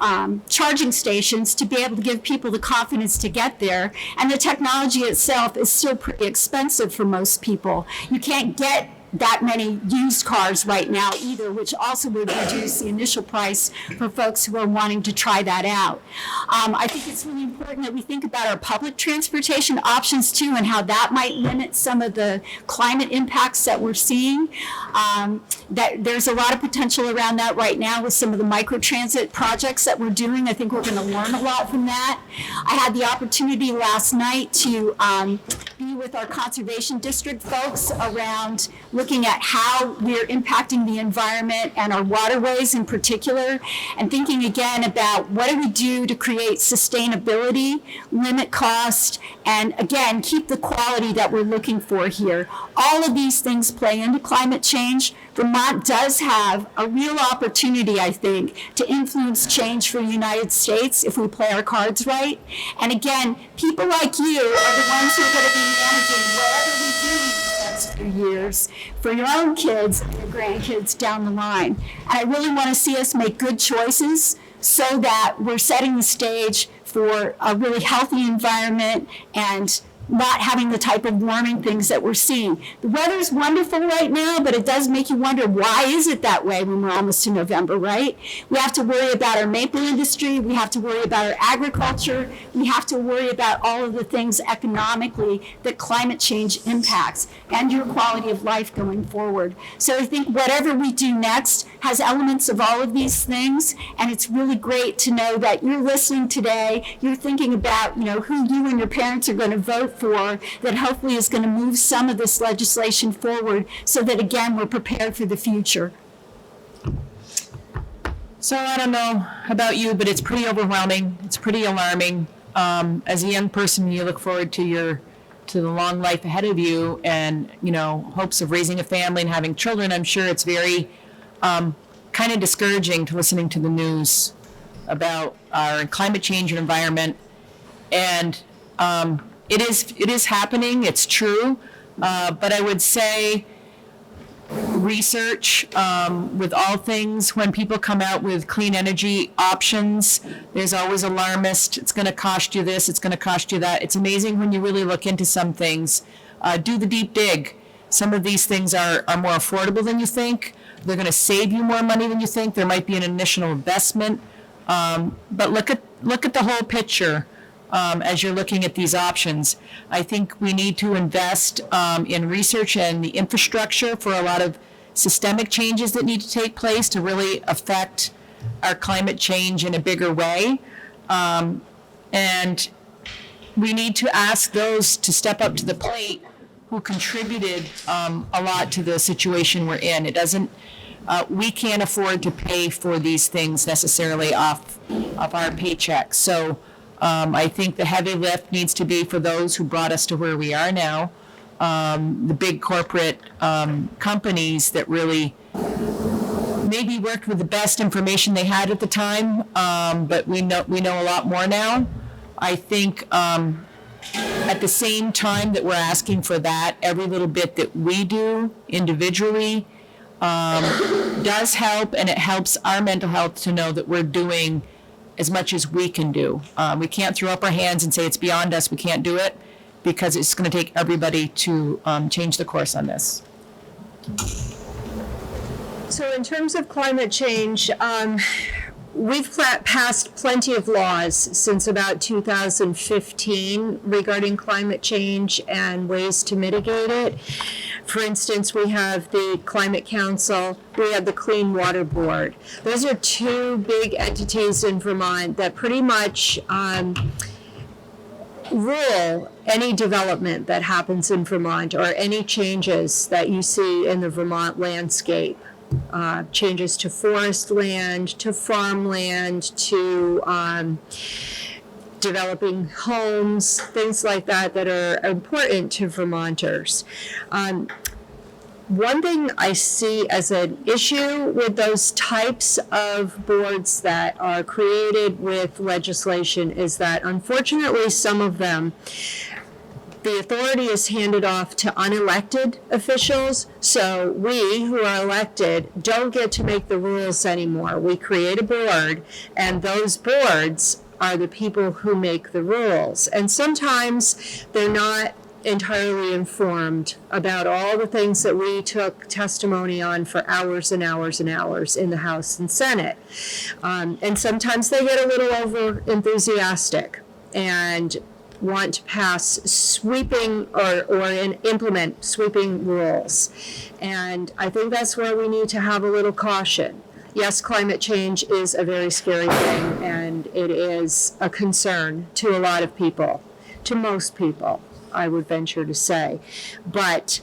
charging stations to be able to give people the confidence to get there. And the technology itself is still pretty expensive for most people. You can't get that many used cars right now either, which also would reduce the initial price for folks who are wanting to try that out. I think it's really important that we think about our public transportation options too, and how that might limit some of the climate impacts that we're seeing. That there's a lot of potential around that right now with some of the microtransit projects that we're doing. I think we're going to learn a lot from that. I had the opportunity last night to be with our conservation district folks around looking at how we're impacting the environment and our waterways in particular, and thinking again about what do we do to create sustainability, limit cost, and again, keep the quality that we're looking for here. All of these things play into climate change. Vermont does have a real opportunity, I think, to influence change for the United States if we play our cards right. And again, people like you are the ones who are going to be managing whatever we do few years for your own kids and your grandkids down the line. And I really want to see us make good choices so that we're setting the stage for a really healthy environment and not having the type of warming things that we're seeing. The weather's wonderful right now, but it does make you wonder, why is it that way when we're almost to November, right? We have to worry about our maple industry. We have to worry about our agriculture. We have to worry about all of the things economically that climate change impacts and your quality of life going forward. So I think whatever we do next has elements of all of these things, and it's really great to know that you're listening today, you're thinking about, who you and your parents are going to vote for, that hopefully is going to move some of this legislation forward so that, again, we're prepared for the future. So I don't know about you, but it's pretty overwhelming. It's pretty alarming. As a young person, you look forward to the long life ahead of you and, hopes of raising a family and having children. I'm sure it's very kind of discouraging to listening to the news about our climate change and environment. And it is happening. It's true. But I would say research with all things, when people come out with clean energy options, there's always alarmist. It's going to cost you this. It's going to cost you that. It's amazing when you really look into some things. Do the deep dig. Some of these things are more affordable than you think. They're going to save you more money than you think. There might be an initial investment. But look at the whole picture. As you're looking at these options, I think we need to invest in research and the infrastructure for a lot of systemic changes that need to take place to really affect our climate change in a bigger way. And we need to ask those to step up to the plate who contributed a lot to the situation we're in. It doesn't. We can't afford to pay for these things necessarily off our paychecks. So. I think the heavy lift needs to be for those who brought us to where we are now, the big corporate companies that really maybe worked with the best information they had at the time, but we know a lot more now. I think at the same time that we're asking for that, every little bit that we do individually does help, and it helps our mental health to know that we're doing as much as we can do. We can't throw up our hands and say it's beyond us, we can't do it, because it's going to take everybody to change the course on this. So in terms of climate change, we've passed plenty of laws since about 2015 regarding climate change and ways to mitigate it. For instance, we have the Climate Council, we have the Clean Water Board. Those are two big entities in Vermont that pretty much rule any development that happens in Vermont or any changes that you see in the Vermont landscape. Changes to forest land, to farmland, to developing homes, things like that are important to Vermonters. One thing I see as an issue with those types of boards that are created with legislation is that unfortunately some of them, the authority is handed off to unelected officials, so we who are elected don't get to make the rules anymore. We create a board, and those boards are the people who make the rules. And sometimes they're not entirely informed about all the things that we took testimony on for hours and hours and hours in the House and Senate. And sometimes they get a little over enthusiastic and want to pass sweeping or implement sweeping rules. And I think that's where we need to have a little caution. Yes, climate change is a very scary thing, and it is a concern to a lot of people, to most people, I would venture to say. But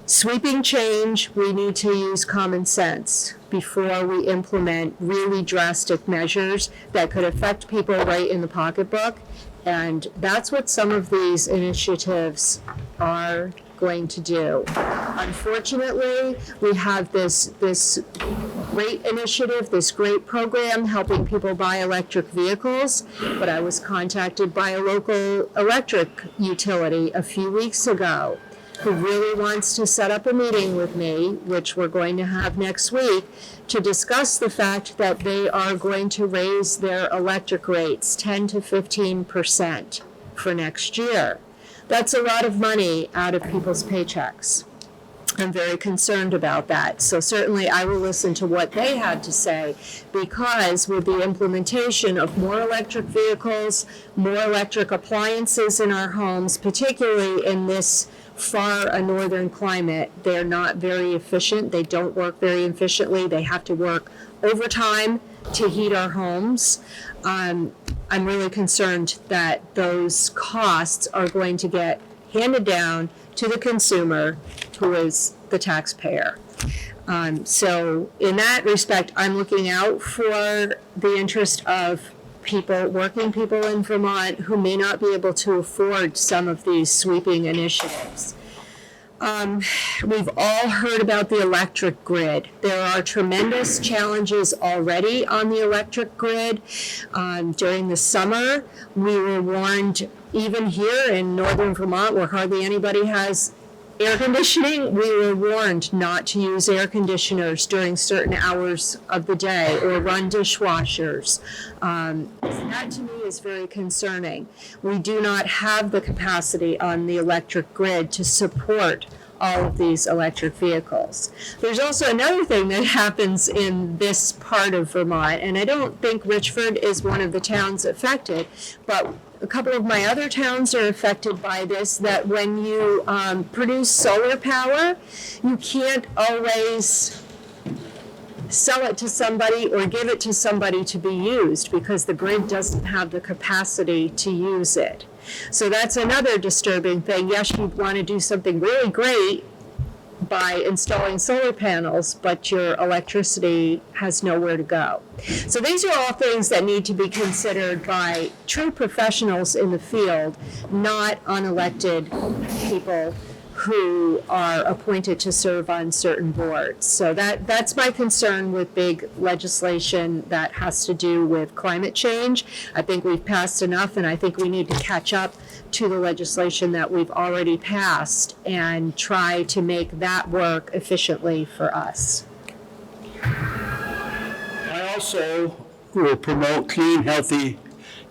sweeping change, we need to use common sense before we implement really drastic measures that could affect people right in the pocketbook. And that's what some of these initiatives are going to do. Unfortunately, we have this great initiative, this great program helping people buy electric vehicles, but I was contacted by a local electric utility a few weeks ago who really wants to set up a meeting with me, which we're going to have next week, to discuss the fact that they are going to raise their electric rates 10 to 15% for next year. That's a lot of money out of people's paychecks. I'm very concerned about that. So certainly I will listen to what they had to say, because with the implementation of more electric vehicles, more electric appliances in our homes, particularly in this far a northern climate, they're not very efficient. They don't work very efficiently. They have to work overtime to heat our homes. I'm really concerned that those costs are going to get handed down to the consumer, who is the taxpayer. So in that respect, I'm looking out for the interest of people, working people in Vermont, who may not be able to afford some of these sweeping initiatives. We've all heard about the electric grid. There are tremendous challenges already on the electric grid. During the summer, we were warned, even here in northern Vermont, where hardly anybody has air conditioning, we were warned not to use air conditioners during certain hours of the day or run dishwashers. That to me is very concerning. We do not have the capacity on the electric grid to support all of these electric vehicles. There's also another thing that happens in this part of Vermont, and I don't think Richford is one of the towns affected, but a couple of my other towns are affected by this, that when you produce solar power, you can't always sell it to somebody or give it to somebody to be used, because the grid doesn't have the capacity to use it. So that's another disturbing thing. Yes, you want to do something really great by installing solar panels, but your electricity has nowhere to go. So these are all things that need to be considered by true professionals in the field, not unelected people who are appointed to serve on certain boards. So that's my concern with big legislation that has to do with climate change. I think we've passed enough, and I think we need to catch up to the legislation that we've already passed and try to make that work efficiently for us. I also will promote clean, healthy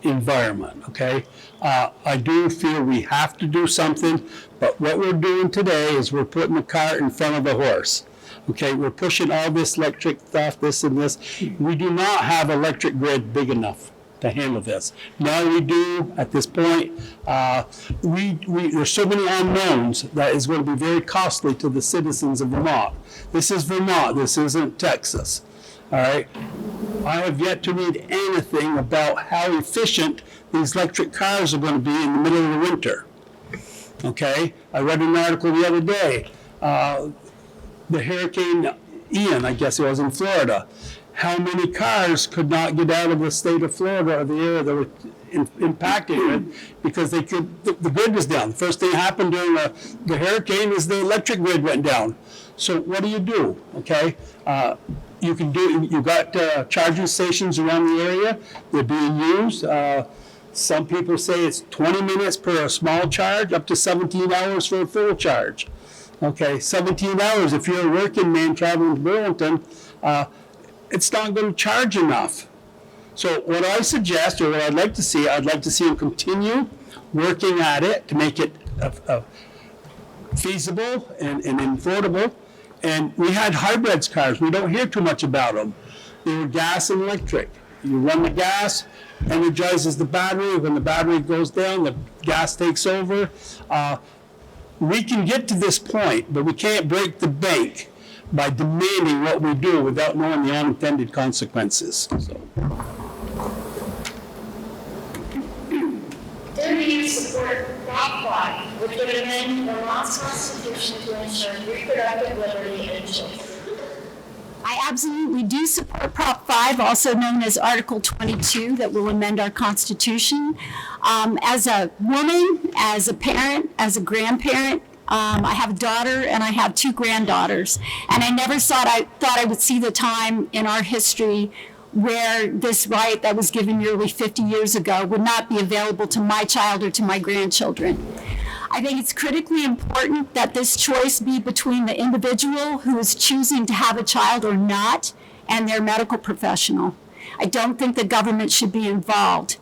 environment, okay? I do feel we have to do something, but what we're doing today is we're putting the cart in front of the horse. Okay, we're pushing all this electric stuff, this and this. We do not have electric grid big enough to handle this. Now we do at this point. There's so many unknowns that is going to be very costly to the citizens of Vermont. This is Vermont, this isn't Texas. All right, I have yet to read anything about how efficient these electric cars are going to be in the middle of the winter. Okay, I read an article the other day, the Hurricane Ian, I guess it was in Florida, how many cars could not get out of the state of Florida or the area that were impacted it because the grid was down. The first thing that happened during the hurricane is the electric grid went down. So what do? Okay, you've got charging stations around the area. They're being used. Some people say it's 20 minutes per a small charge, up to 17 hours for a full charge. Okay, 17 hours. If you're a working man traveling to Burlington, it's not going to charge enough. So what I suggest, or what I'd like to see them continue working at it to make it feasible and affordable. And we had hybrids cars. We don't hear too much about them. They were gas and electric. You run the gas, energizes the battery. When the battery goes down, the gas takes over. We can get to this point, but we can't break the bank by demanding what we do without knowing the unintended consequences. So. Do you support Prop 5, which would amend Vermont's constitution to ensure reproductive liberty in children? I absolutely do support Prop 5, also known as Article 22, that will amend our Constitution. As a woman, as a parent, as a grandparent, I have a daughter and I have 2 granddaughters. And I never thought I would see the time in our history where this right that was given nearly 50 years ago would not be available to my child or to my grandchildren. I think it's critically important that this choice be between the individual who is choosing to have a child or not and their medical professional. I don't think the government should be involved.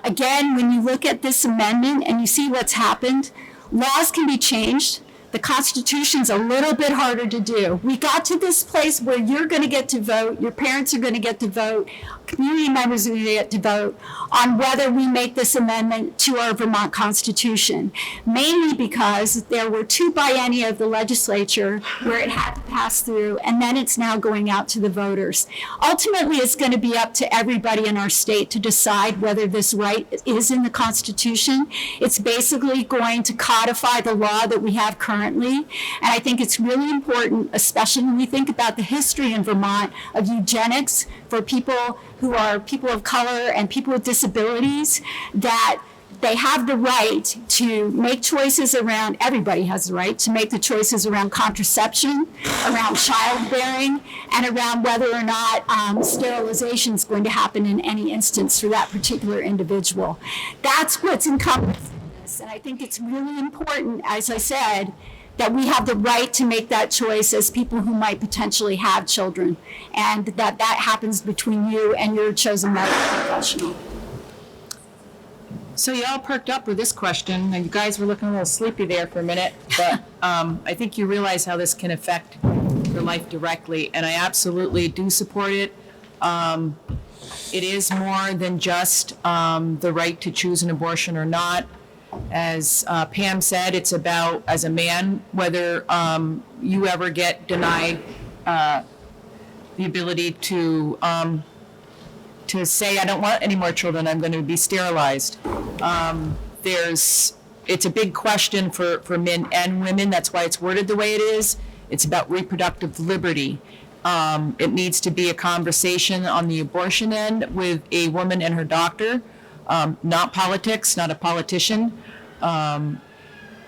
Again, when you look at this amendment and you see what's happened, laws can be changed. The Constitution's a little bit harder to do. We got to this place where you're going to get to vote, your parents are going to get to vote, community members are going to get to vote on whether we make this amendment to our Vermont Constitution, mainly because there were 2 biennia of the legislature where it had to pass through, and then it's now going out to the voters. Ultimately, it's going to be up to everybody in our state to decide whether this right is in the Constitution. It's basically going to codify the law that we have currently, and I think it's really important, especially when we think about the history in Vermont of eugenics for people who are people of color and people with disabilities, that they have the right to make choices around, everybody has the right to make the choices around contraception, around childbearing, and around whether or not sterilization is going to happen in any instance for that particular individual. That's what's encompassed in this, and I think it's really important, as I said, that we have the right to make that choice as people who might potentially have children, and that happens between you and your chosen medical professional. So you all perked up with this question, and you guys were looking a little sleepy there for a minute, but I think you realize how this can affect your life directly, and I absolutely do support it. It is more than just the right to choose an abortion or not. As Pam said, it's about, as a man, whether you ever get denied the ability to say, I don't want any more children, I'm going to be sterilized. It's a big question for men and women. That's why it's worded the way it is. It's about reproductive liberty. It needs to be a conversation on the abortion end with a woman and her doctor, not politics, not a politician. And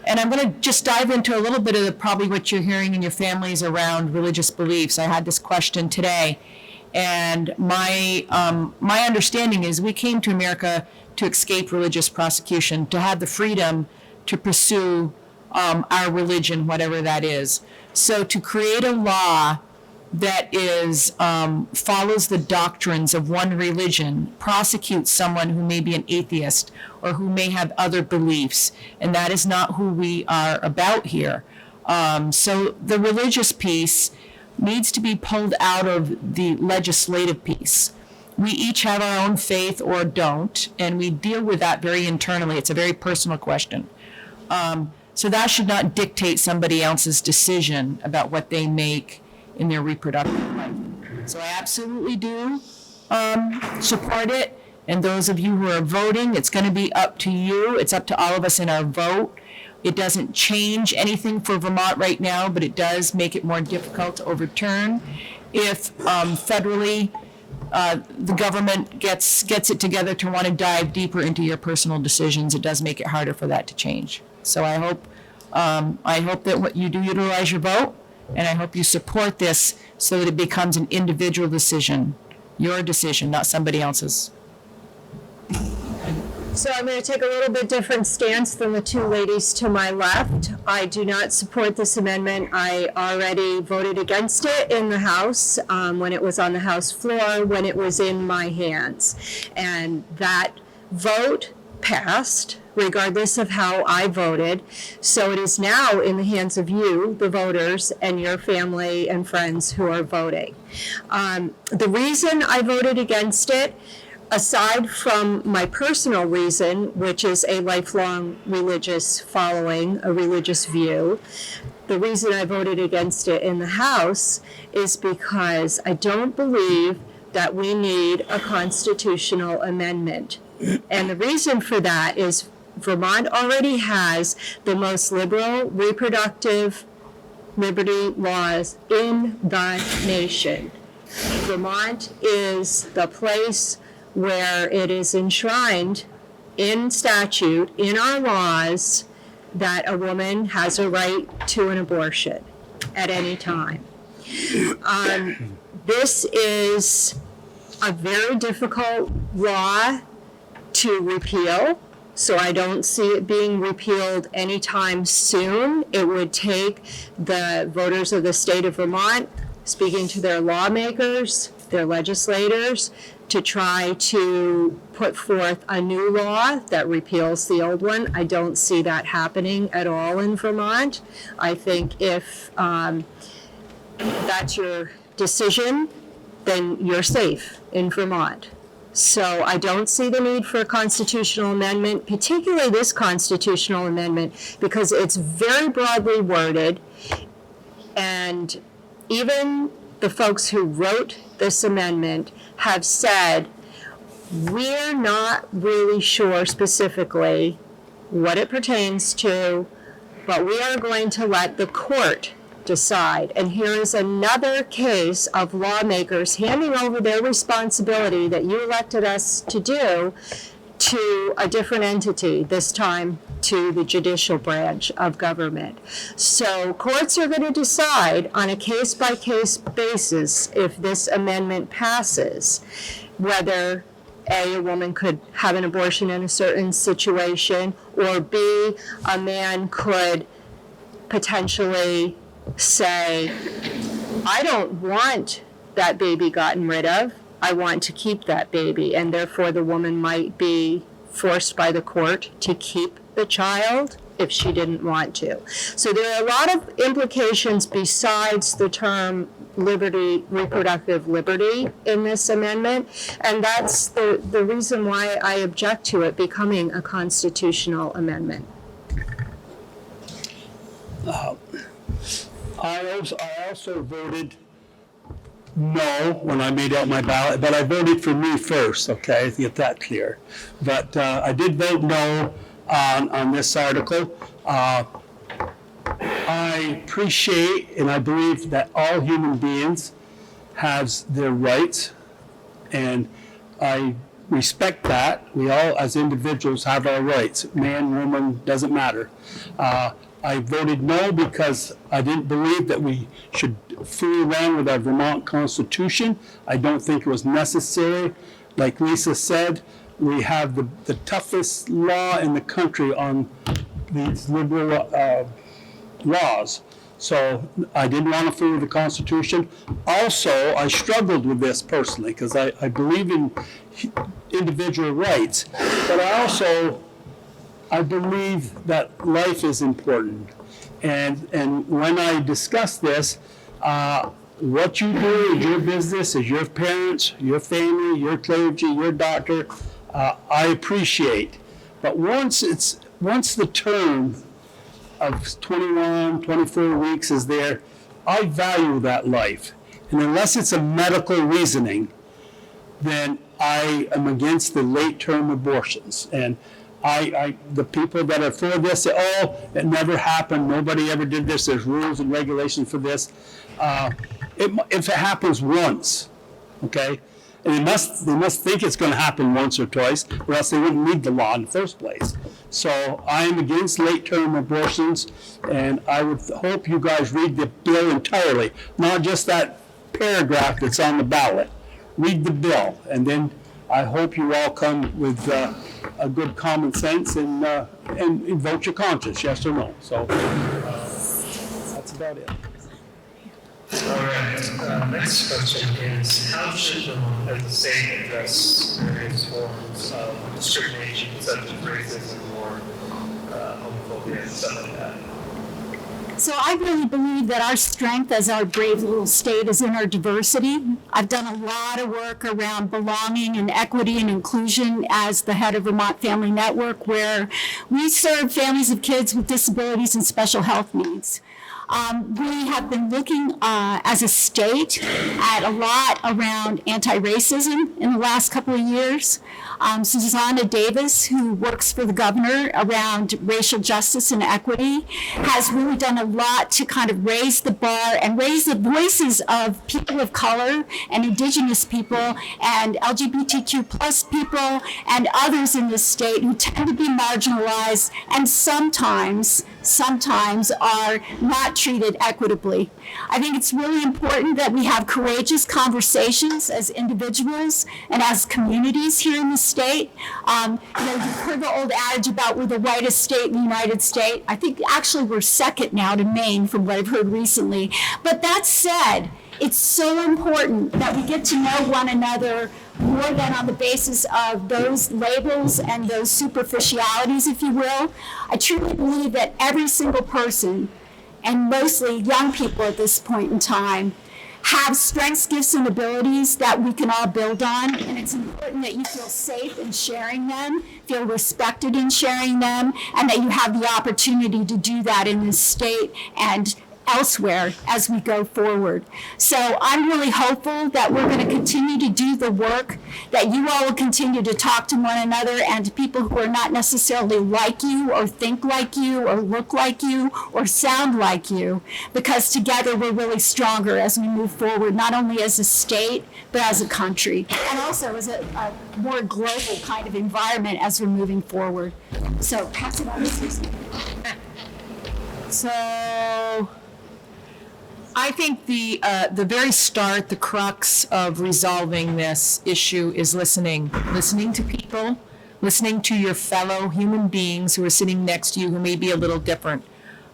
I'm going to just dive into a little bit of probably what you're hearing in your families around religious beliefs. I had this question today, and my understanding is we came to America to escape religious prosecution, to have the freedom to pursue our religion, whatever that is. So to create a law that is follows the doctrines of one religion, prosecutes someone who may be an atheist or who may have other beliefs, and that is not who we are about here. So the religious piece needs to be pulled out of the legislative piece. We each have our own faith or don't, and we deal with that very internally. It's a very personal question. So that should not dictate somebody else's decision about what they make in their reproductive life. So I absolutely do support it. And those of you who are voting, it's going to be up to you. It's up to all of us in our vote. It doesn't change anything for Vermont right now, but it does make it more difficult to overturn. If federally the government gets it together to want to dive deeper into your personal decisions, it does make it harder for that to change. So I hope that what you do utilize your vote, and I hope you support this so that it becomes an individual decision, your decision, not somebody else's. So I'm going to take a little bit different stance than the two ladies to my left. I do not support this amendment. I already voted against it in the House when it was on the House floor, when it was in my hands. And that vote passed, regardless of how I voted. So it is now in the hands of you, the voters, and your family and friends who are voting. The reason I voted against it, aside from my personal reason, which is a lifelong religious following, a religious view, the reason I voted against it in the House is because I don't believe that we need a constitutional amendment. And the reason for that is Vermont already has the most liberal reproductive liberty laws in the nation. Vermont is the place where it is enshrined in statute, in our laws, that a woman has a right to an abortion at any time. This is a very difficult law to repeal, So I don't see it being repealed anytime soon. It would take the voters of the state of Vermont speaking to their lawmakers, their legislators, to try to put forth a new law that repeals the old one. I don't see that happening at all in Vermont. I think if that's your decision, then you're safe in Vermont. So I don't see the need for a constitutional amendment, particularly this constitutional amendment, because it's very broadly worded, and even the folks who wrote this amendment have said, we're not really sure specifically what it pertains to, but we are going to let the court decide. And here is another case of lawmakers handing over their responsibility that you elected us to do to a different entity, this time to the judicial branch of government. So courts are going to decide on a case-by-case basis if this amendment passes, whether A, a woman could have an abortion in a certain situation, or B, a man could potentially say, I don't want that baby gotten rid of, I want to keep that baby, and therefore the woman might be forced by the court to keep the child if she didn't want to. So there are a lot of implications besides the term liberty, reproductive liberty in this amendment, and that's the reason why I object to it becoming a constitutional amendment. I also voted no when I made out my ballot, but I voted for me first, okay, to get that clear. But I did vote no on this article. I appreciate and I believe that all human beings have their rights, and I respect that. We all, as individuals, have our rights. Man, woman, doesn't matter. I voted no because I didn't believe that we should fool around with our Vermont Constitution. I don't think it was necessary. Like Lisa said, we have the toughest law in the country on these liberal laws. So I didn't want to fool with the Constitution. Also, I struggled with this personally because I believe in individual rights, but I believe that life is important. And when I discuss this, what you do is your business, is your parents, your family, your clergy, your doctor, I appreciate. But once the term of 21, 24 weeks is there, I value that life. And unless it's a medical reasoning, then I am against the late-term abortions. And the people that are for this say, oh, it never happened, nobody ever did this, there's rules and regulations for this. If it happens once, okay, and they must think it's going to happen once or twice, or else they wouldn't need the law in the first place. So I am against late-term abortions, and I would hope you guys read the bill entirely, not just that paragraph that's on the ballot. Read the bill, and then I hope you all come with a good common sense and vote your conscience, yes or no. So that's about it. All right, next question is, how should Vermont as a state address various forms of discrimination such as racism or homophobia and stuff like that? So I really believe that our strength as our brave little state is in our diversity. I've done a lot of work around belonging and equity and inclusion as the head of Vermont Family Network, where we serve families of kids with disabilities and special health needs. We have been looking as a state at a lot around anti-racism in the last couple of years. Susanna Davis, who works for the governor around racial justice and equity, has really done a lot to kind of raise the bar and raise the voices of people of color and Indigenous people and LGBTQ plus people and others in this state who tend to be marginalized and sometimes sometimes are not treated equitably. I think it's really important that we have courageous conversations as individuals and as communities here in the state. You've heard the old adage about we're the whitest state in the United States. I think actually we're second now to Maine from what I've heard recently. But that said, it's so important that we get to know one another more than on the basis of those labels and those superficialities, if you will. I truly believe that every single person, and mostly young people at this point in time, have strengths, gifts, and abilities that we can all build on, and it's important that you feel safe in sharing them, feel respected in sharing them, and that you have the opportunity to do that in this state and elsewhere as we go forward. So I'm really hopeful that we're going to continue to do the work, that you all will continue to talk to one another and to people who are not necessarily like you or think like you or look like you or sound like you, because together we're really stronger as we move forward, not only as a state, but as a country, and also as a more global kind of environment as we're moving forward. So pass it on to Susan. So I think the very start, the crux of resolving this issue is listening to people, listening to your fellow human beings who are sitting next to you who may be a little different.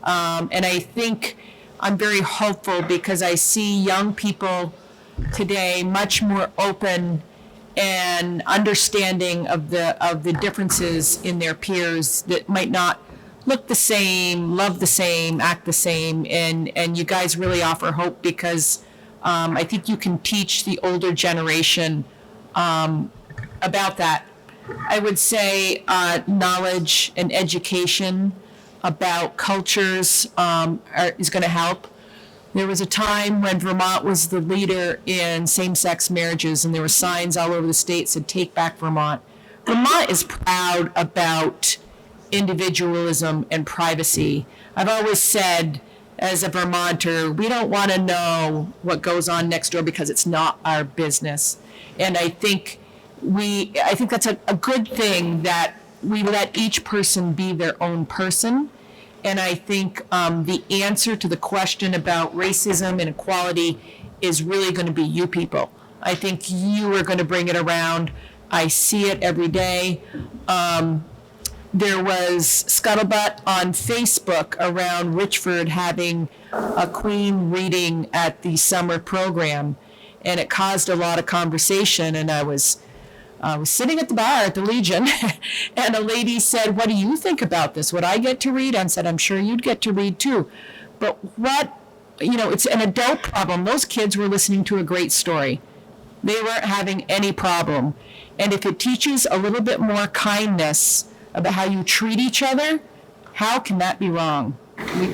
And I think I'm very hopeful because I see young people today much more open and understanding of the differences in their peers that might not look the same, love the same, act the same, and you guys really offer hope because I think you can teach the older generation about that. I would say knowledge and education about cultures is going to help. There was a time when Vermont was the leader in same-sex marriages, and there were signs all over the state that said, "Take back Vermont." Vermont is proud about individualism and privacy. I've always said, as a Vermonter, we don't want to know what goes on next door because it's not our business. And I think that's a good thing that we let each person be their own person. And I think the answer to the question about racism and equality is really going to be you people. I think you are going to bring it around. I see it every day. There was scuttlebutt on Facebook around Richford having a queen reading at the summer program, and it caused a lot of conversation. And I was sitting at the bar at the Legion, and a lady said, "What do you think about this? Would I get to read?" I said, "I'm sure you'd get to read too." But it's an adult problem. Those kids were listening to a great story. They weren't having any problem. And if it teaches a little bit more kindness about how you treat each other, how can that be wrong?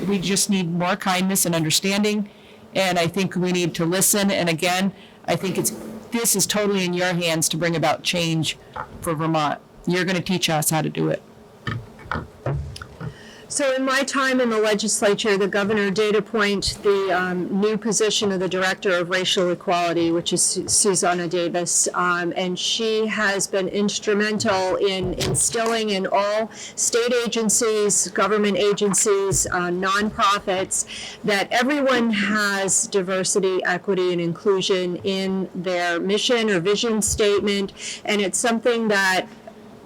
We just need more kindness and understanding, and I think we need to listen. And again, I think this is totally in your hands to bring about change for Vermont. You're going to teach us how to do it. So in my time in the legislature, the governor did appoint the new position of the Director of Racial Equality, which is Susanna Davis, and she has been instrumental in instilling in all state agencies, government agencies, nonprofits, that everyone has diversity, equity, and inclusion in their mission or vision statement, and it's something that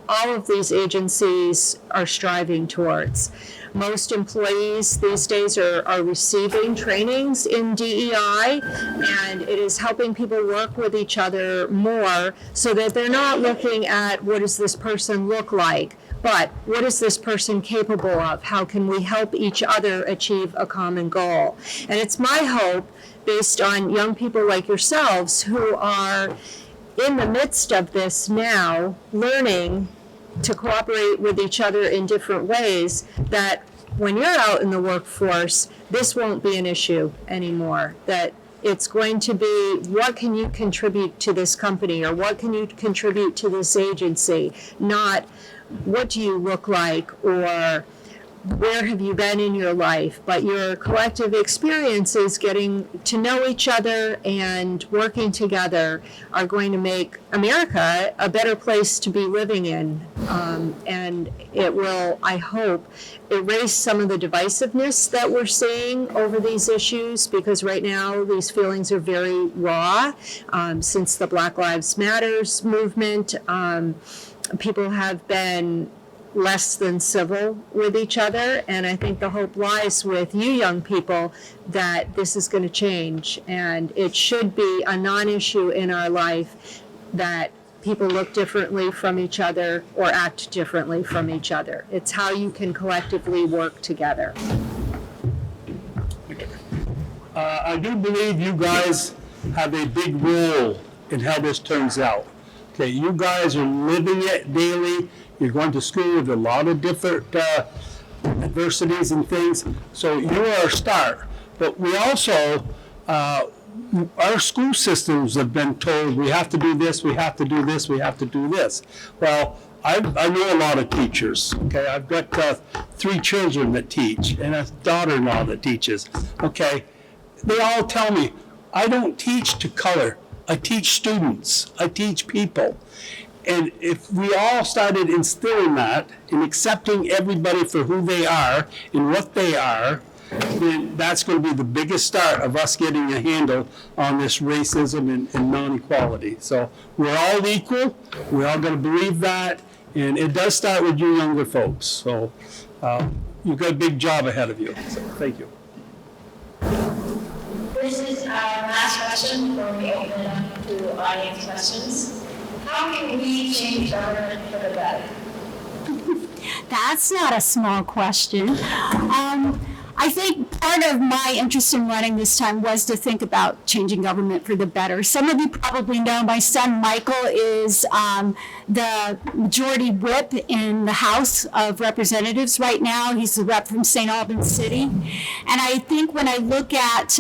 all of these agencies are striving towards. Most employees these days are receiving trainings in DEI, and it is helping people work with each other more so that they're not looking at what does this person look like, but what is this person capable of? How can we help each other achieve a common goal? And it's my hope, based on young people like yourselves who are in the midst of this now, learning to cooperate with each other in different ways, that when you're out in the workforce, this won't be an issue anymore. That it's going to be, what can you contribute to this company, or what can you contribute to this agency? Not, what do you look like, or where have you been in your life, but your collective experiences getting to know each other and working together are going to make America a better place to be living in. And it will, I hope, erase some of the divisiveness that we're seeing over these issues, because right now these feelings are very raw. Since the Black Lives Matters movement, people have been less than civil with each other, and I think the hope lies with you young people that this is going to change, and it should be a non-issue in our life that people look differently from each other or act differently from each other. It's how you can collectively work together. I do believe you guys have a big role in how this turns out. Okay, you guys are living it daily. You're going to school with a lot of different adversities and things, so you are a start. But we also, our school systems have been told we have to do this, we have to do this, we have to do this. Well, I know a lot of teachers, okay? I've got 3 children that teach and a daughter-in-law that teaches, okay? They all tell me, I don't teach to color. I teach students. I teach people. And if we all started instilling that and accepting everybody for who they are and what they are, then that's going to be the biggest start of us getting a handle on this racism and non-equality. So we're all equal. We're all going to believe that. And it does start with you younger folks. So you've got a big job ahead of you. So thank you. This is our last question before we open it up to audience questions. How can we change government for the better? That's not a small question. I think part of my interest in running this time was to think about changing government for the better. Some of you probably know my son Michael is the majority whip in the House of Representatives right now. He's the rep from St. Albans City. And I think when I look at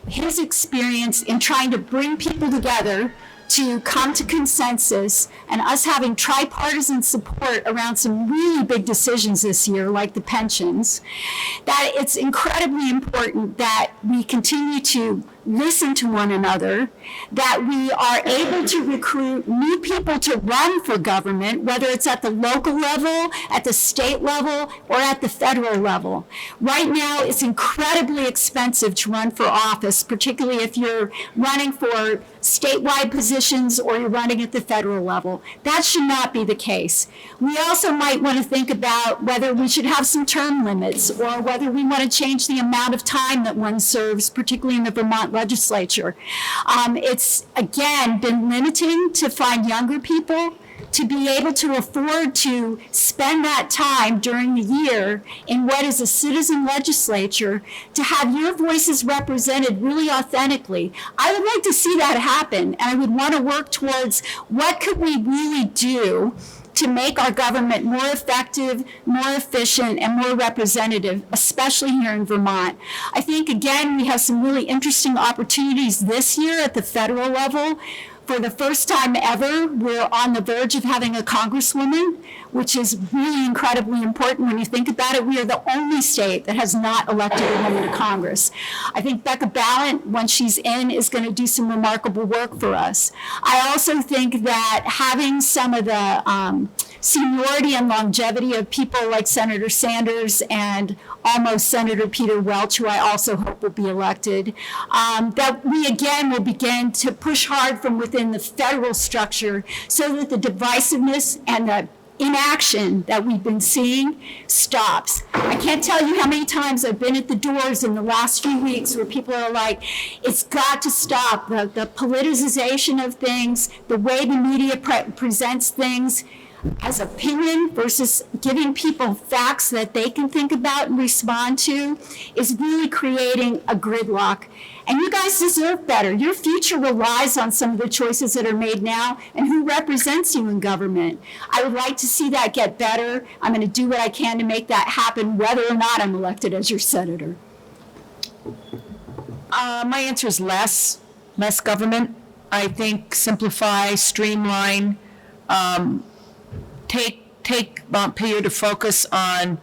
his experience in trying to bring people together to come to consensus, and us having tripartisan support around some really big decisions this year, like the pensions, that it's incredibly important that we continue to listen to one another, that we are able to recruit new people to run for government, whether it's at the local level, at the state level, or at the federal level. Right now, it's incredibly expensive to run for office, particularly if you're running for statewide positions or you're running at the federal level. That should not be the case. We also might want to think about whether we should have some term limits, or whether we want to change the amount of time that one serves, particularly in the Vermont legislature. It's, again, been limiting to find younger people to be able to afford to spend that time during the year in what is a citizen legislature, to have your voices represented really authentically. I would like to see that happen, and I would want to work towards what could we really do to make our government more effective, more efficient, and more representative, especially here in Vermont. I think, again, we have some really interesting opportunities this year at the federal level. For the first time ever, we're on the verge of having a congresswoman, which is really incredibly important when you think about it. We are the only state that has not elected a woman to Congress. I think Becca Ballant, when she's in, is going to do some remarkable work for us. I also think that having some of the seniority and longevity of people like Senator Sanders and almost Senator Peter Welch, who I also hope will be elected, that we again will begin to push hard from within the federal structure so that the divisiveness and the inaction that we've been seeing stops. I can't tell you how many times I've been at the doors in the last few weeks where people are like, it's got to stop. The politicization of things, the way the media presents things as opinion versus giving people facts that they can think about and respond to, is really creating a gridlock. And you guys deserve better. Your future relies on some of the choices that are made now and who represents you in government. I would like to see that get better. I'm going to do what I can to make that happen, whether or not I'm elected as your senator. My answer is less government. I think simplify, streamline, take Montpelier to focus on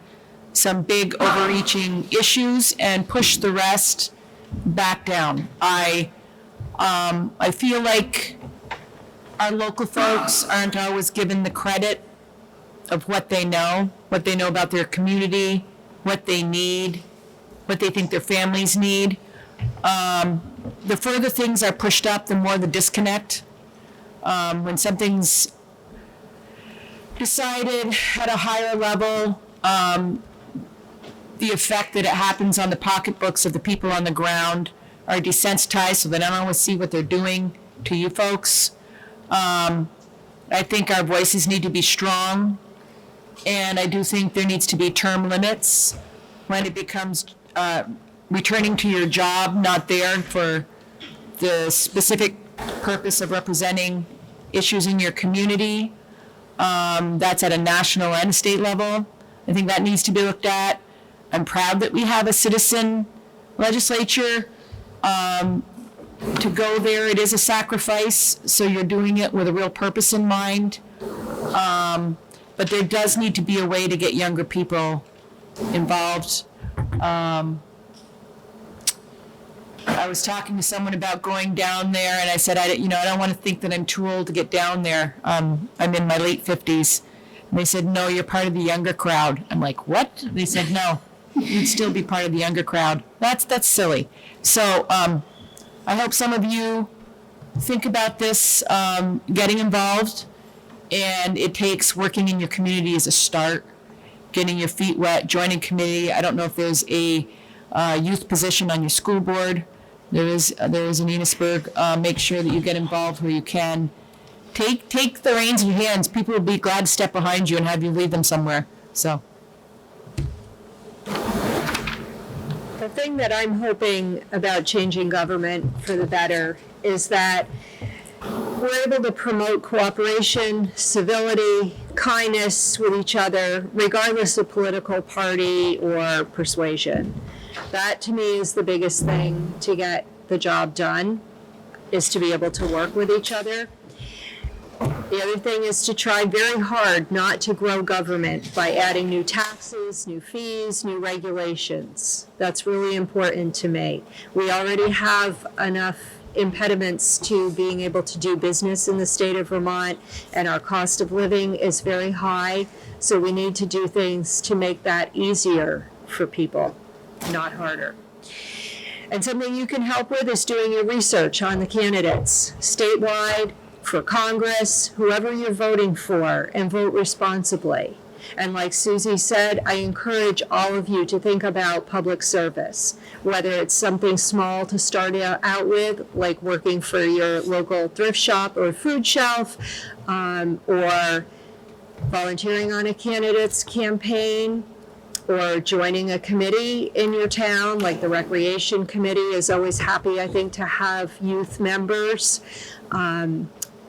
some big overreaching issues and push the rest back down. I feel like our local folks aren't always given the credit of what they know about their community, what they need, what they think their families need. The further things are pushed up, the more the disconnect. When something's decided at a higher level, the effect that it happens on the pocketbooks of the people on the ground are desensitized, so they don't always see what they're doing to you folks. I think our voices need to be strong, and I do think there needs to be term limits when it becomes returning to your job, not there for the specific purpose of representing issues in your community. That's at a national and state level. I think that needs to be looked at. I'm proud that we have a citizen legislature. To go there, it is a sacrifice, so you're doing it with a real purpose in mind. But there does need to be a way to get younger people involved. I was talking to someone about going down there, and I said, I don't want to think that I'm too old to get down there. I'm in my late 50s. And they said, no, you're part of the younger crowd. I'm like, what? They said, no, you'd still be part of the younger crowd. That's silly. So I hope some of you think about this, getting involved, and it takes working in your community as a start, getting your feet wet, joining committee. I don't know if there's a youth position on your school board. There is in Enosburg. Make sure that you get involved where you can. Take the reins in your hands. People will be glad to step behind you and have you lead them somewhere. So. The thing that I'm hoping about changing government for the better is that we're able to promote cooperation, civility, kindness with each other, regardless of political party or persuasion. That, to me, is the biggest thing to get the job done, is to be able to work with each other. The other thing is to try very hard not to grow government by adding new taxes, new fees, new regulations. That's really important to me. We already have enough impediments to being able to do business in the state of Vermont, and our cost of living is very high, so we need to do things to make that easier for people, not harder. And something you can help with is doing your research on the candidates, statewide, for Congress, whoever you're voting for, and vote responsibly. And like Susie said, I encourage all of you to think about public service, whether it's something small to start out with, like working for your local thrift shop or food shelf, or volunteering on a candidate's campaign, or joining a committee in your town, like the Recreation Committee is always happy, I think, to have youth members.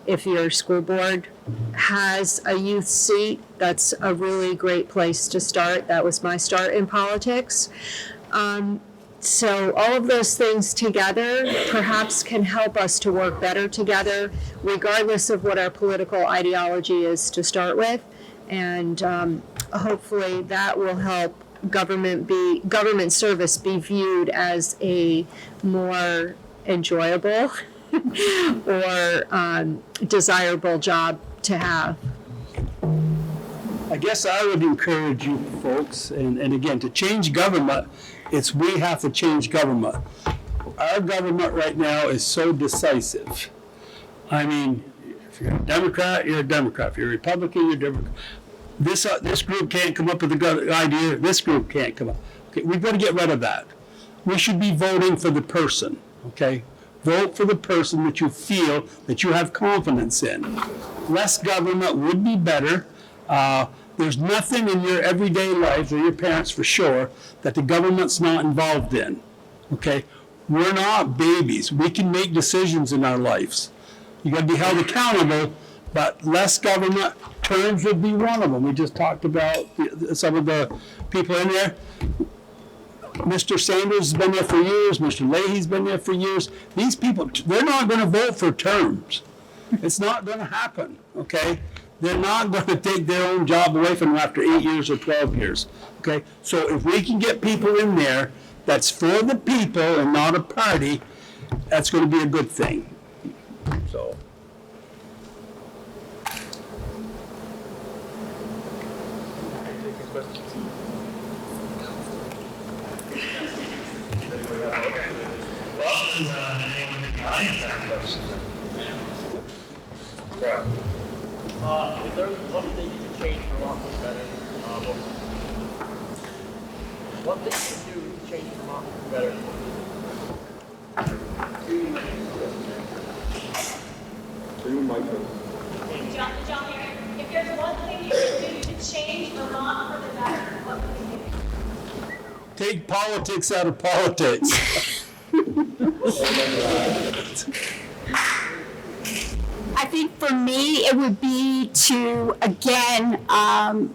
If your school board has a youth seat, that's a really great place to start. That was my start in politics. So all of those things together perhaps can help us to work better together, regardless of what our political ideology is to start with. And hopefully that will help government service be viewed as a more enjoyable or desirable job to have. I guess I would encourage you folks, and again, to change government, we have to change government. Our government right now is so decisive. I mean, if you're a Democrat, you're a Democrat. If you're a Republican, you're a Democrat. This group can't come up with a good idea. This group can't come up. Okay, we've got to get rid of that. We should be voting for the person, okay? Vote for the person that you feel that you have confidence in. Less government would be better. There's nothing in your everyday life, or your parents for sure, that the government's not involved in, okay? We're not babies. We can make decisions in our lives. You got to be held accountable, but less government, terms would be one of them. We just talked about some of the people in there. Mr. Sanders has been there for years. Mr. Leahy's been there for years. These people, they're not going to vote for terms. It's not going to happen, okay? they're not going to take their own job away from them after 8 years or 12 years. Okay, so if we can get people in there that's for the people and not a party, that's going to be a good thing. So. Well, does anyone in the audience have questions? Yeah. If there was one thing you could change Vermont for the better, what thing you could do to change Vermont for the better? John, if there's one thing you could do to change Vermont for the better, what would you do? Take politics out of politics. I think for me, it would be to, again,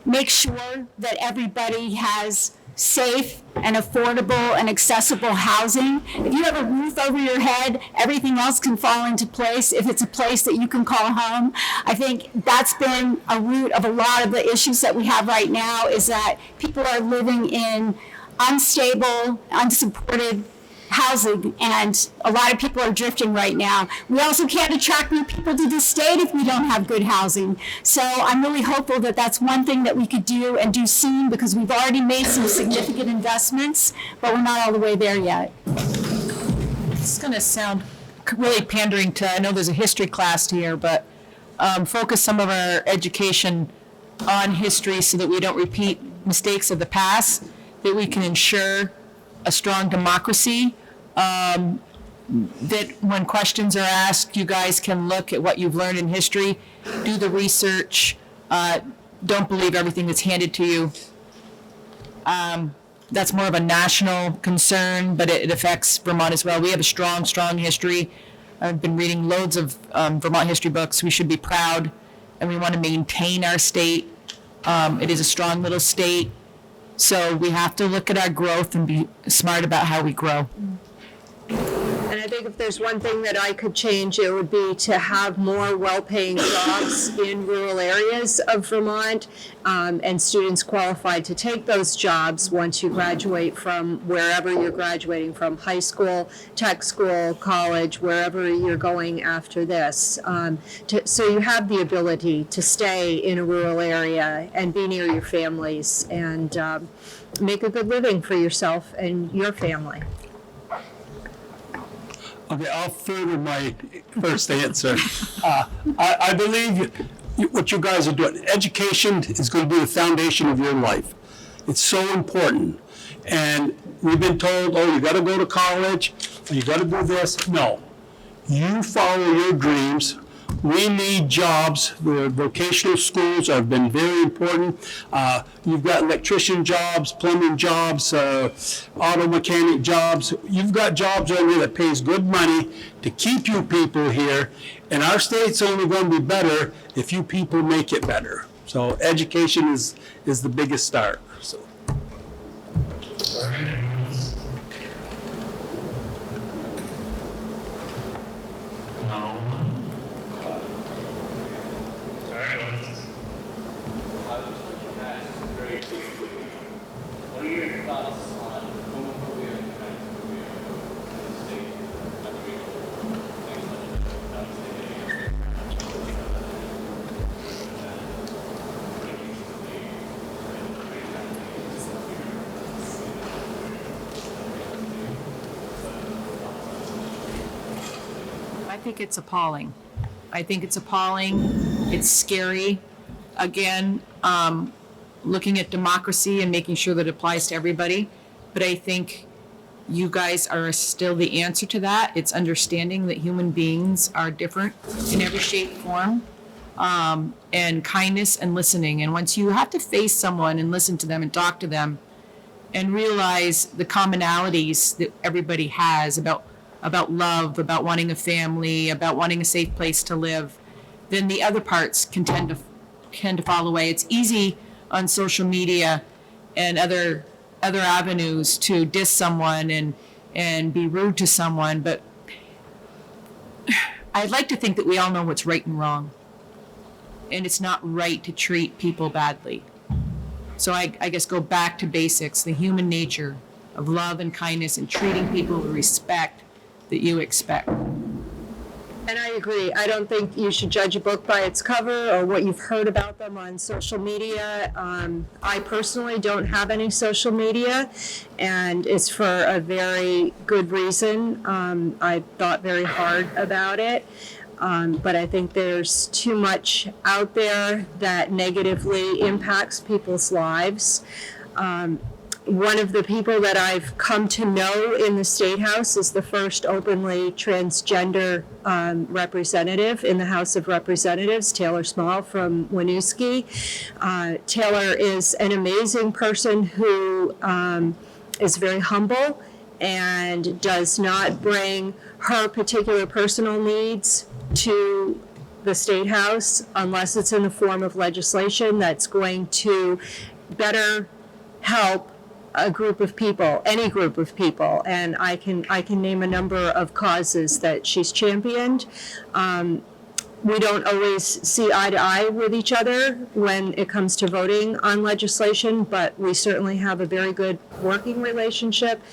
make sure that everybody has safe and affordable and accessible housing. If you have a roof over your head, everything else can fall into place if it's a place that you can call home. I think that's been a root of a lot of the issues that we have right now, is that people are living in unstable, unsupported housing, and a lot of people are drifting right now. We also can't attract new people to the state if we don't have good housing. So I'm really hopeful that that's one thing that we could do, and do soon, because we've already made some significant investments, but we're not all the way there yet. It's going to sound really pandering to, I know there's a history class here, but focus some of our education on history so that we don't repeat mistakes of the past, that we can ensure a strong democracy, that when questions are asked, you guys can look at what you've learned in history, do the research, don't believe everything that's handed to you. That's more of a national concern, but it affects Vermont as well. We have a strong, strong history. I've been reading loads of Vermont history books. We should be proud, and we want to maintain our state. It is a strong little state. So we have to look at our growth and be smart about how we grow. And I think if there's one thing that I could change, it would be to have more well-paying jobs in rural areas of Vermont, and students qualified to take those jobs once you graduate from wherever you're graduating from, high school, tech school, college, wherever you're going after this. So you have the ability to stay in a rural area and be near your families and make a good living for yourself and your family. Okay, I'll further my first answer. I believe what you guys are doing, education is going to be the foundation of your life. It's so important. And we've been told, oh, you got to go to college, or you got to do this. No. You follow your dreams. We need jobs. The vocational schools have been very important. You've got electrician jobs, plumbing jobs, auto mechanic jobs. You've got jobs on there that pays good money to keep you people here. And our state's only going to be better if you people make it better. So education is the biggest start. So. No. What are your thoughts on homophobia and transphobia in the state? I think it's appalling. It's scary. Again, looking at democracy and making sure that it applies to everybody. But I think you guys are still the answer to that. It's understanding that human beings are different in every shape, form, and kindness and listening. And once you have to face someone and listen to them and talk to them and realize the commonalities that everybody has about love, about wanting a family, about wanting a safe place to live, then the other parts can tend to fall away. It's easy on social media and other avenues to diss someone and be rude to someone, but I'd like to think that we all know what's right and wrong. and it's not right to treat people badly. So I guess go back to basics, the human nature of love and kindness and treating people with respect that you expect. And I agree. I don't think you should judge a book by its cover or what you've heard about them on social media. I personally don't have any social media, and it's for a very good reason. I thought very hard about it, but I think there's too much out there that negatively impacts people's lives. One of the people that I've come to know in the State House is the first openly transgender representative in the House of Representatives, Taylor Small from Winooski. Taylor is an amazing person who is very humble and does not bring her particular personal needs to the State House unless it's in the form of legislation that's going to better help a group of people, any group of people, and I can name a number of causes that she's championed. We don't always see eye to eye with each other when it comes to voting on legislation, but we certainly have a very good working relationship.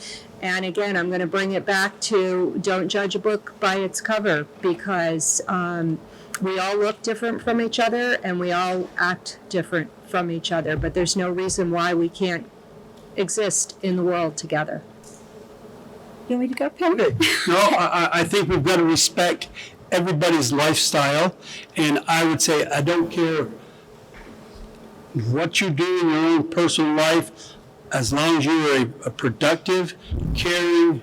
And again, I'm going to bring it back to don't judge a book by its cover, because we all look different from each other and we all act different from each other, but there's no reason why we can't exist in the world together. You want me to go, Pam? No, I think we've got to respect everybody's lifestyle, and I would say I don't care what you do in your own personal life, as long as you're a productive, caring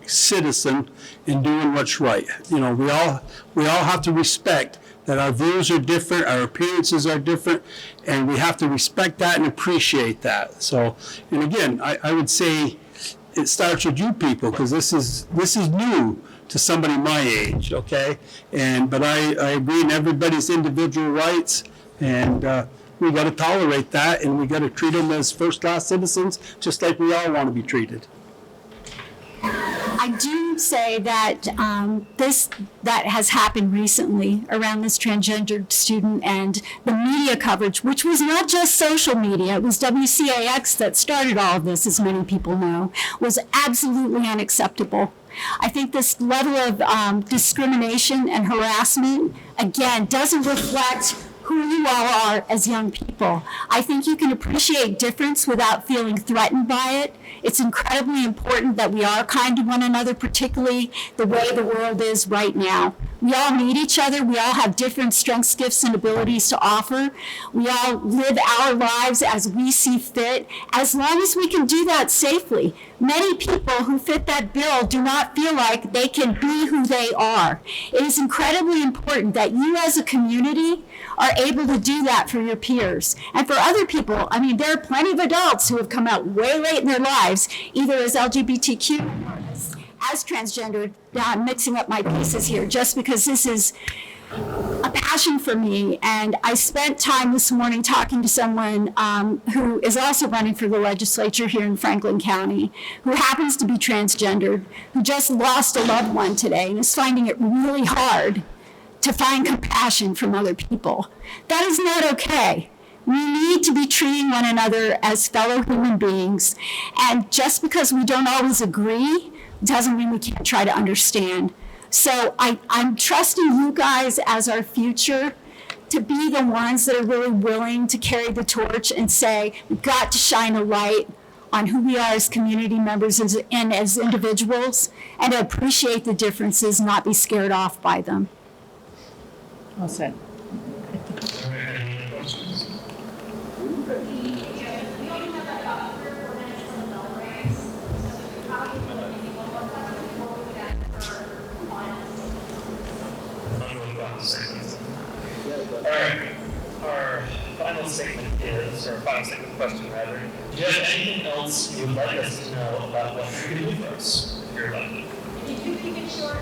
citizen and doing what's right. You know, we all have to respect that our views are different, our appearances are different, and we have to respect that and appreciate that. So, and again, I would say it starts with you people, because this is new to somebody my age, okay? But I agree in everybody's individual rights, and we got to tolerate that, and we got to treat them as first-class citizens, just like we all want to be treated. I do say that that has happened recently around this transgendered student, and the media coverage, which was not just social media, it was WCAX that started all of this, as many people know, was absolutely unacceptable. I think this level of discrimination and harassment, again, doesn't reflect who you all are as young people. I think you can appreciate difference without feeling threatened by it. It's incredibly important that we are kind to one another, particularly the way the world is right now. We all need each other. We all have different strengths, gifts, and abilities to offer. We all live our lives as we see fit, as long as we can do that safely. Many people who fit that bill do not feel like they can be who they are. It is incredibly important that you as a community are able to do that for your peers. And for other people, I mean, there are plenty of adults who have come out way late in their lives, either as LGBTQ or as transgender. Now I'm mixing up my pieces here just because this is a passion for me. And I spent time this morning talking to someone who is also running for the legislature here in Franklin County, who happens to be transgendered, who just lost a loved one today and is finding it really hard to find compassion from other people. That is not okay. We need to be treating one another as fellow human beings. And just because we don't always agree doesn't mean we can't try to understand. So I'm trusting you guys as our future to be the ones that are really willing to carry the torch and say, we've got to shine a light on who we are as community members and as individuals, and to appreciate the differences, not be scared off by them. Well said. Any other questions? All right, our final statement question rather. Do you have anything else you would like us to know about what you're going to do for us if you're elected? If you keep it short,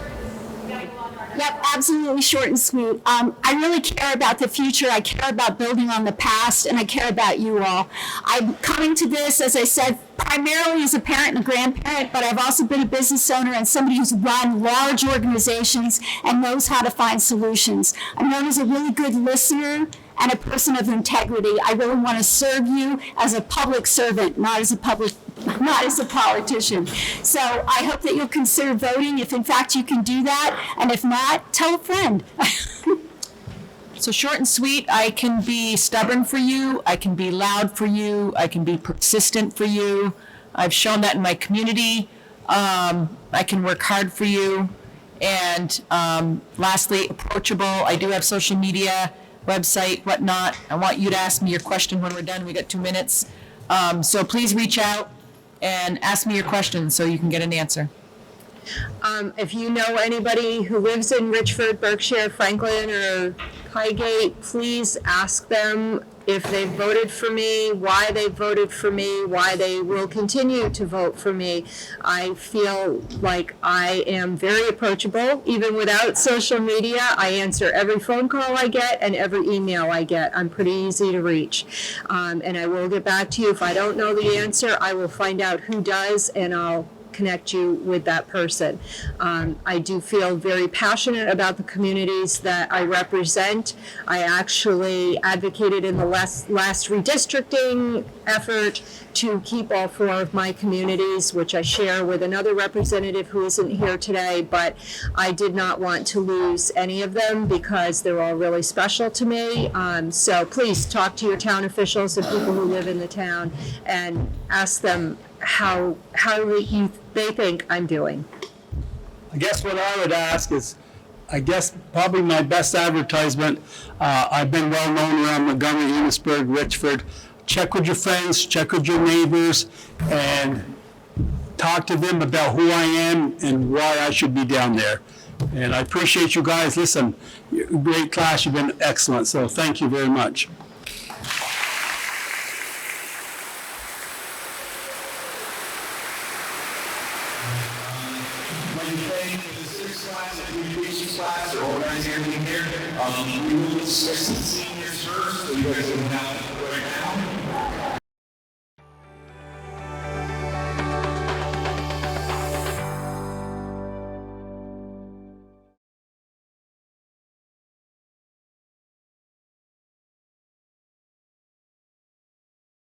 we have a lot of our Yep, absolutely short and sweet. I really care about the future. I care about building on the past, and I care about you all. I'm coming to this, as I said, primarily as a parent and a grandparent, but I've also been a business owner and somebody who's run large organizations and knows how to find solutions. I'm known as a really good listener and a person of integrity. I really want to serve you as a public servant, not as a politician. So I hope that you'll consider voting if in fact you can do that, and if not, tell a friend. So short and sweet, I can be stubborn for you, I can be loud for you, I can be persistent for you. I've shown that in my community. I can work hard for you. And lastly, approachable. I do have social media, website, whatnot. I want you to ask me your question when we're done. We got 2 minutes. So please reach out and ask me your question so you can get an answer. If you know anybody who lives in Richford, Berkshire, Franklin, or Highgate, please ask them if they've voted for me, why they voted for me, why they will continue to vote for me. I feel like I am very approachable, even without social media. I answer every phone call I get and every email I get. I'm pretty easy to reach. And I will get back to you. If I don't know the answer, I will find out who does, and I'll connect you with that person. I do feel very passionate about the communities that I represent. I actually advocated in the last redistricting effort to keep all 4 of my communities, which I share with another representative who isn't here today, but I did not want to lose any of them because they're all really special to me. So please talk to your town officials and people who live in the town and ask them how they think I'm doing. I guess what I would ask is, I guess probably my best advertisement, I've been well known around Montgomery, Enosburg, Richford. Check with your friends, check with your neighbors, and talk to them about who I am and why I should be down there. And I appreciate you guys. Listen, great class, you've been excellent, so thank you very much. Class or organizing everything here. We will discuss the seniors first, so you guys don't have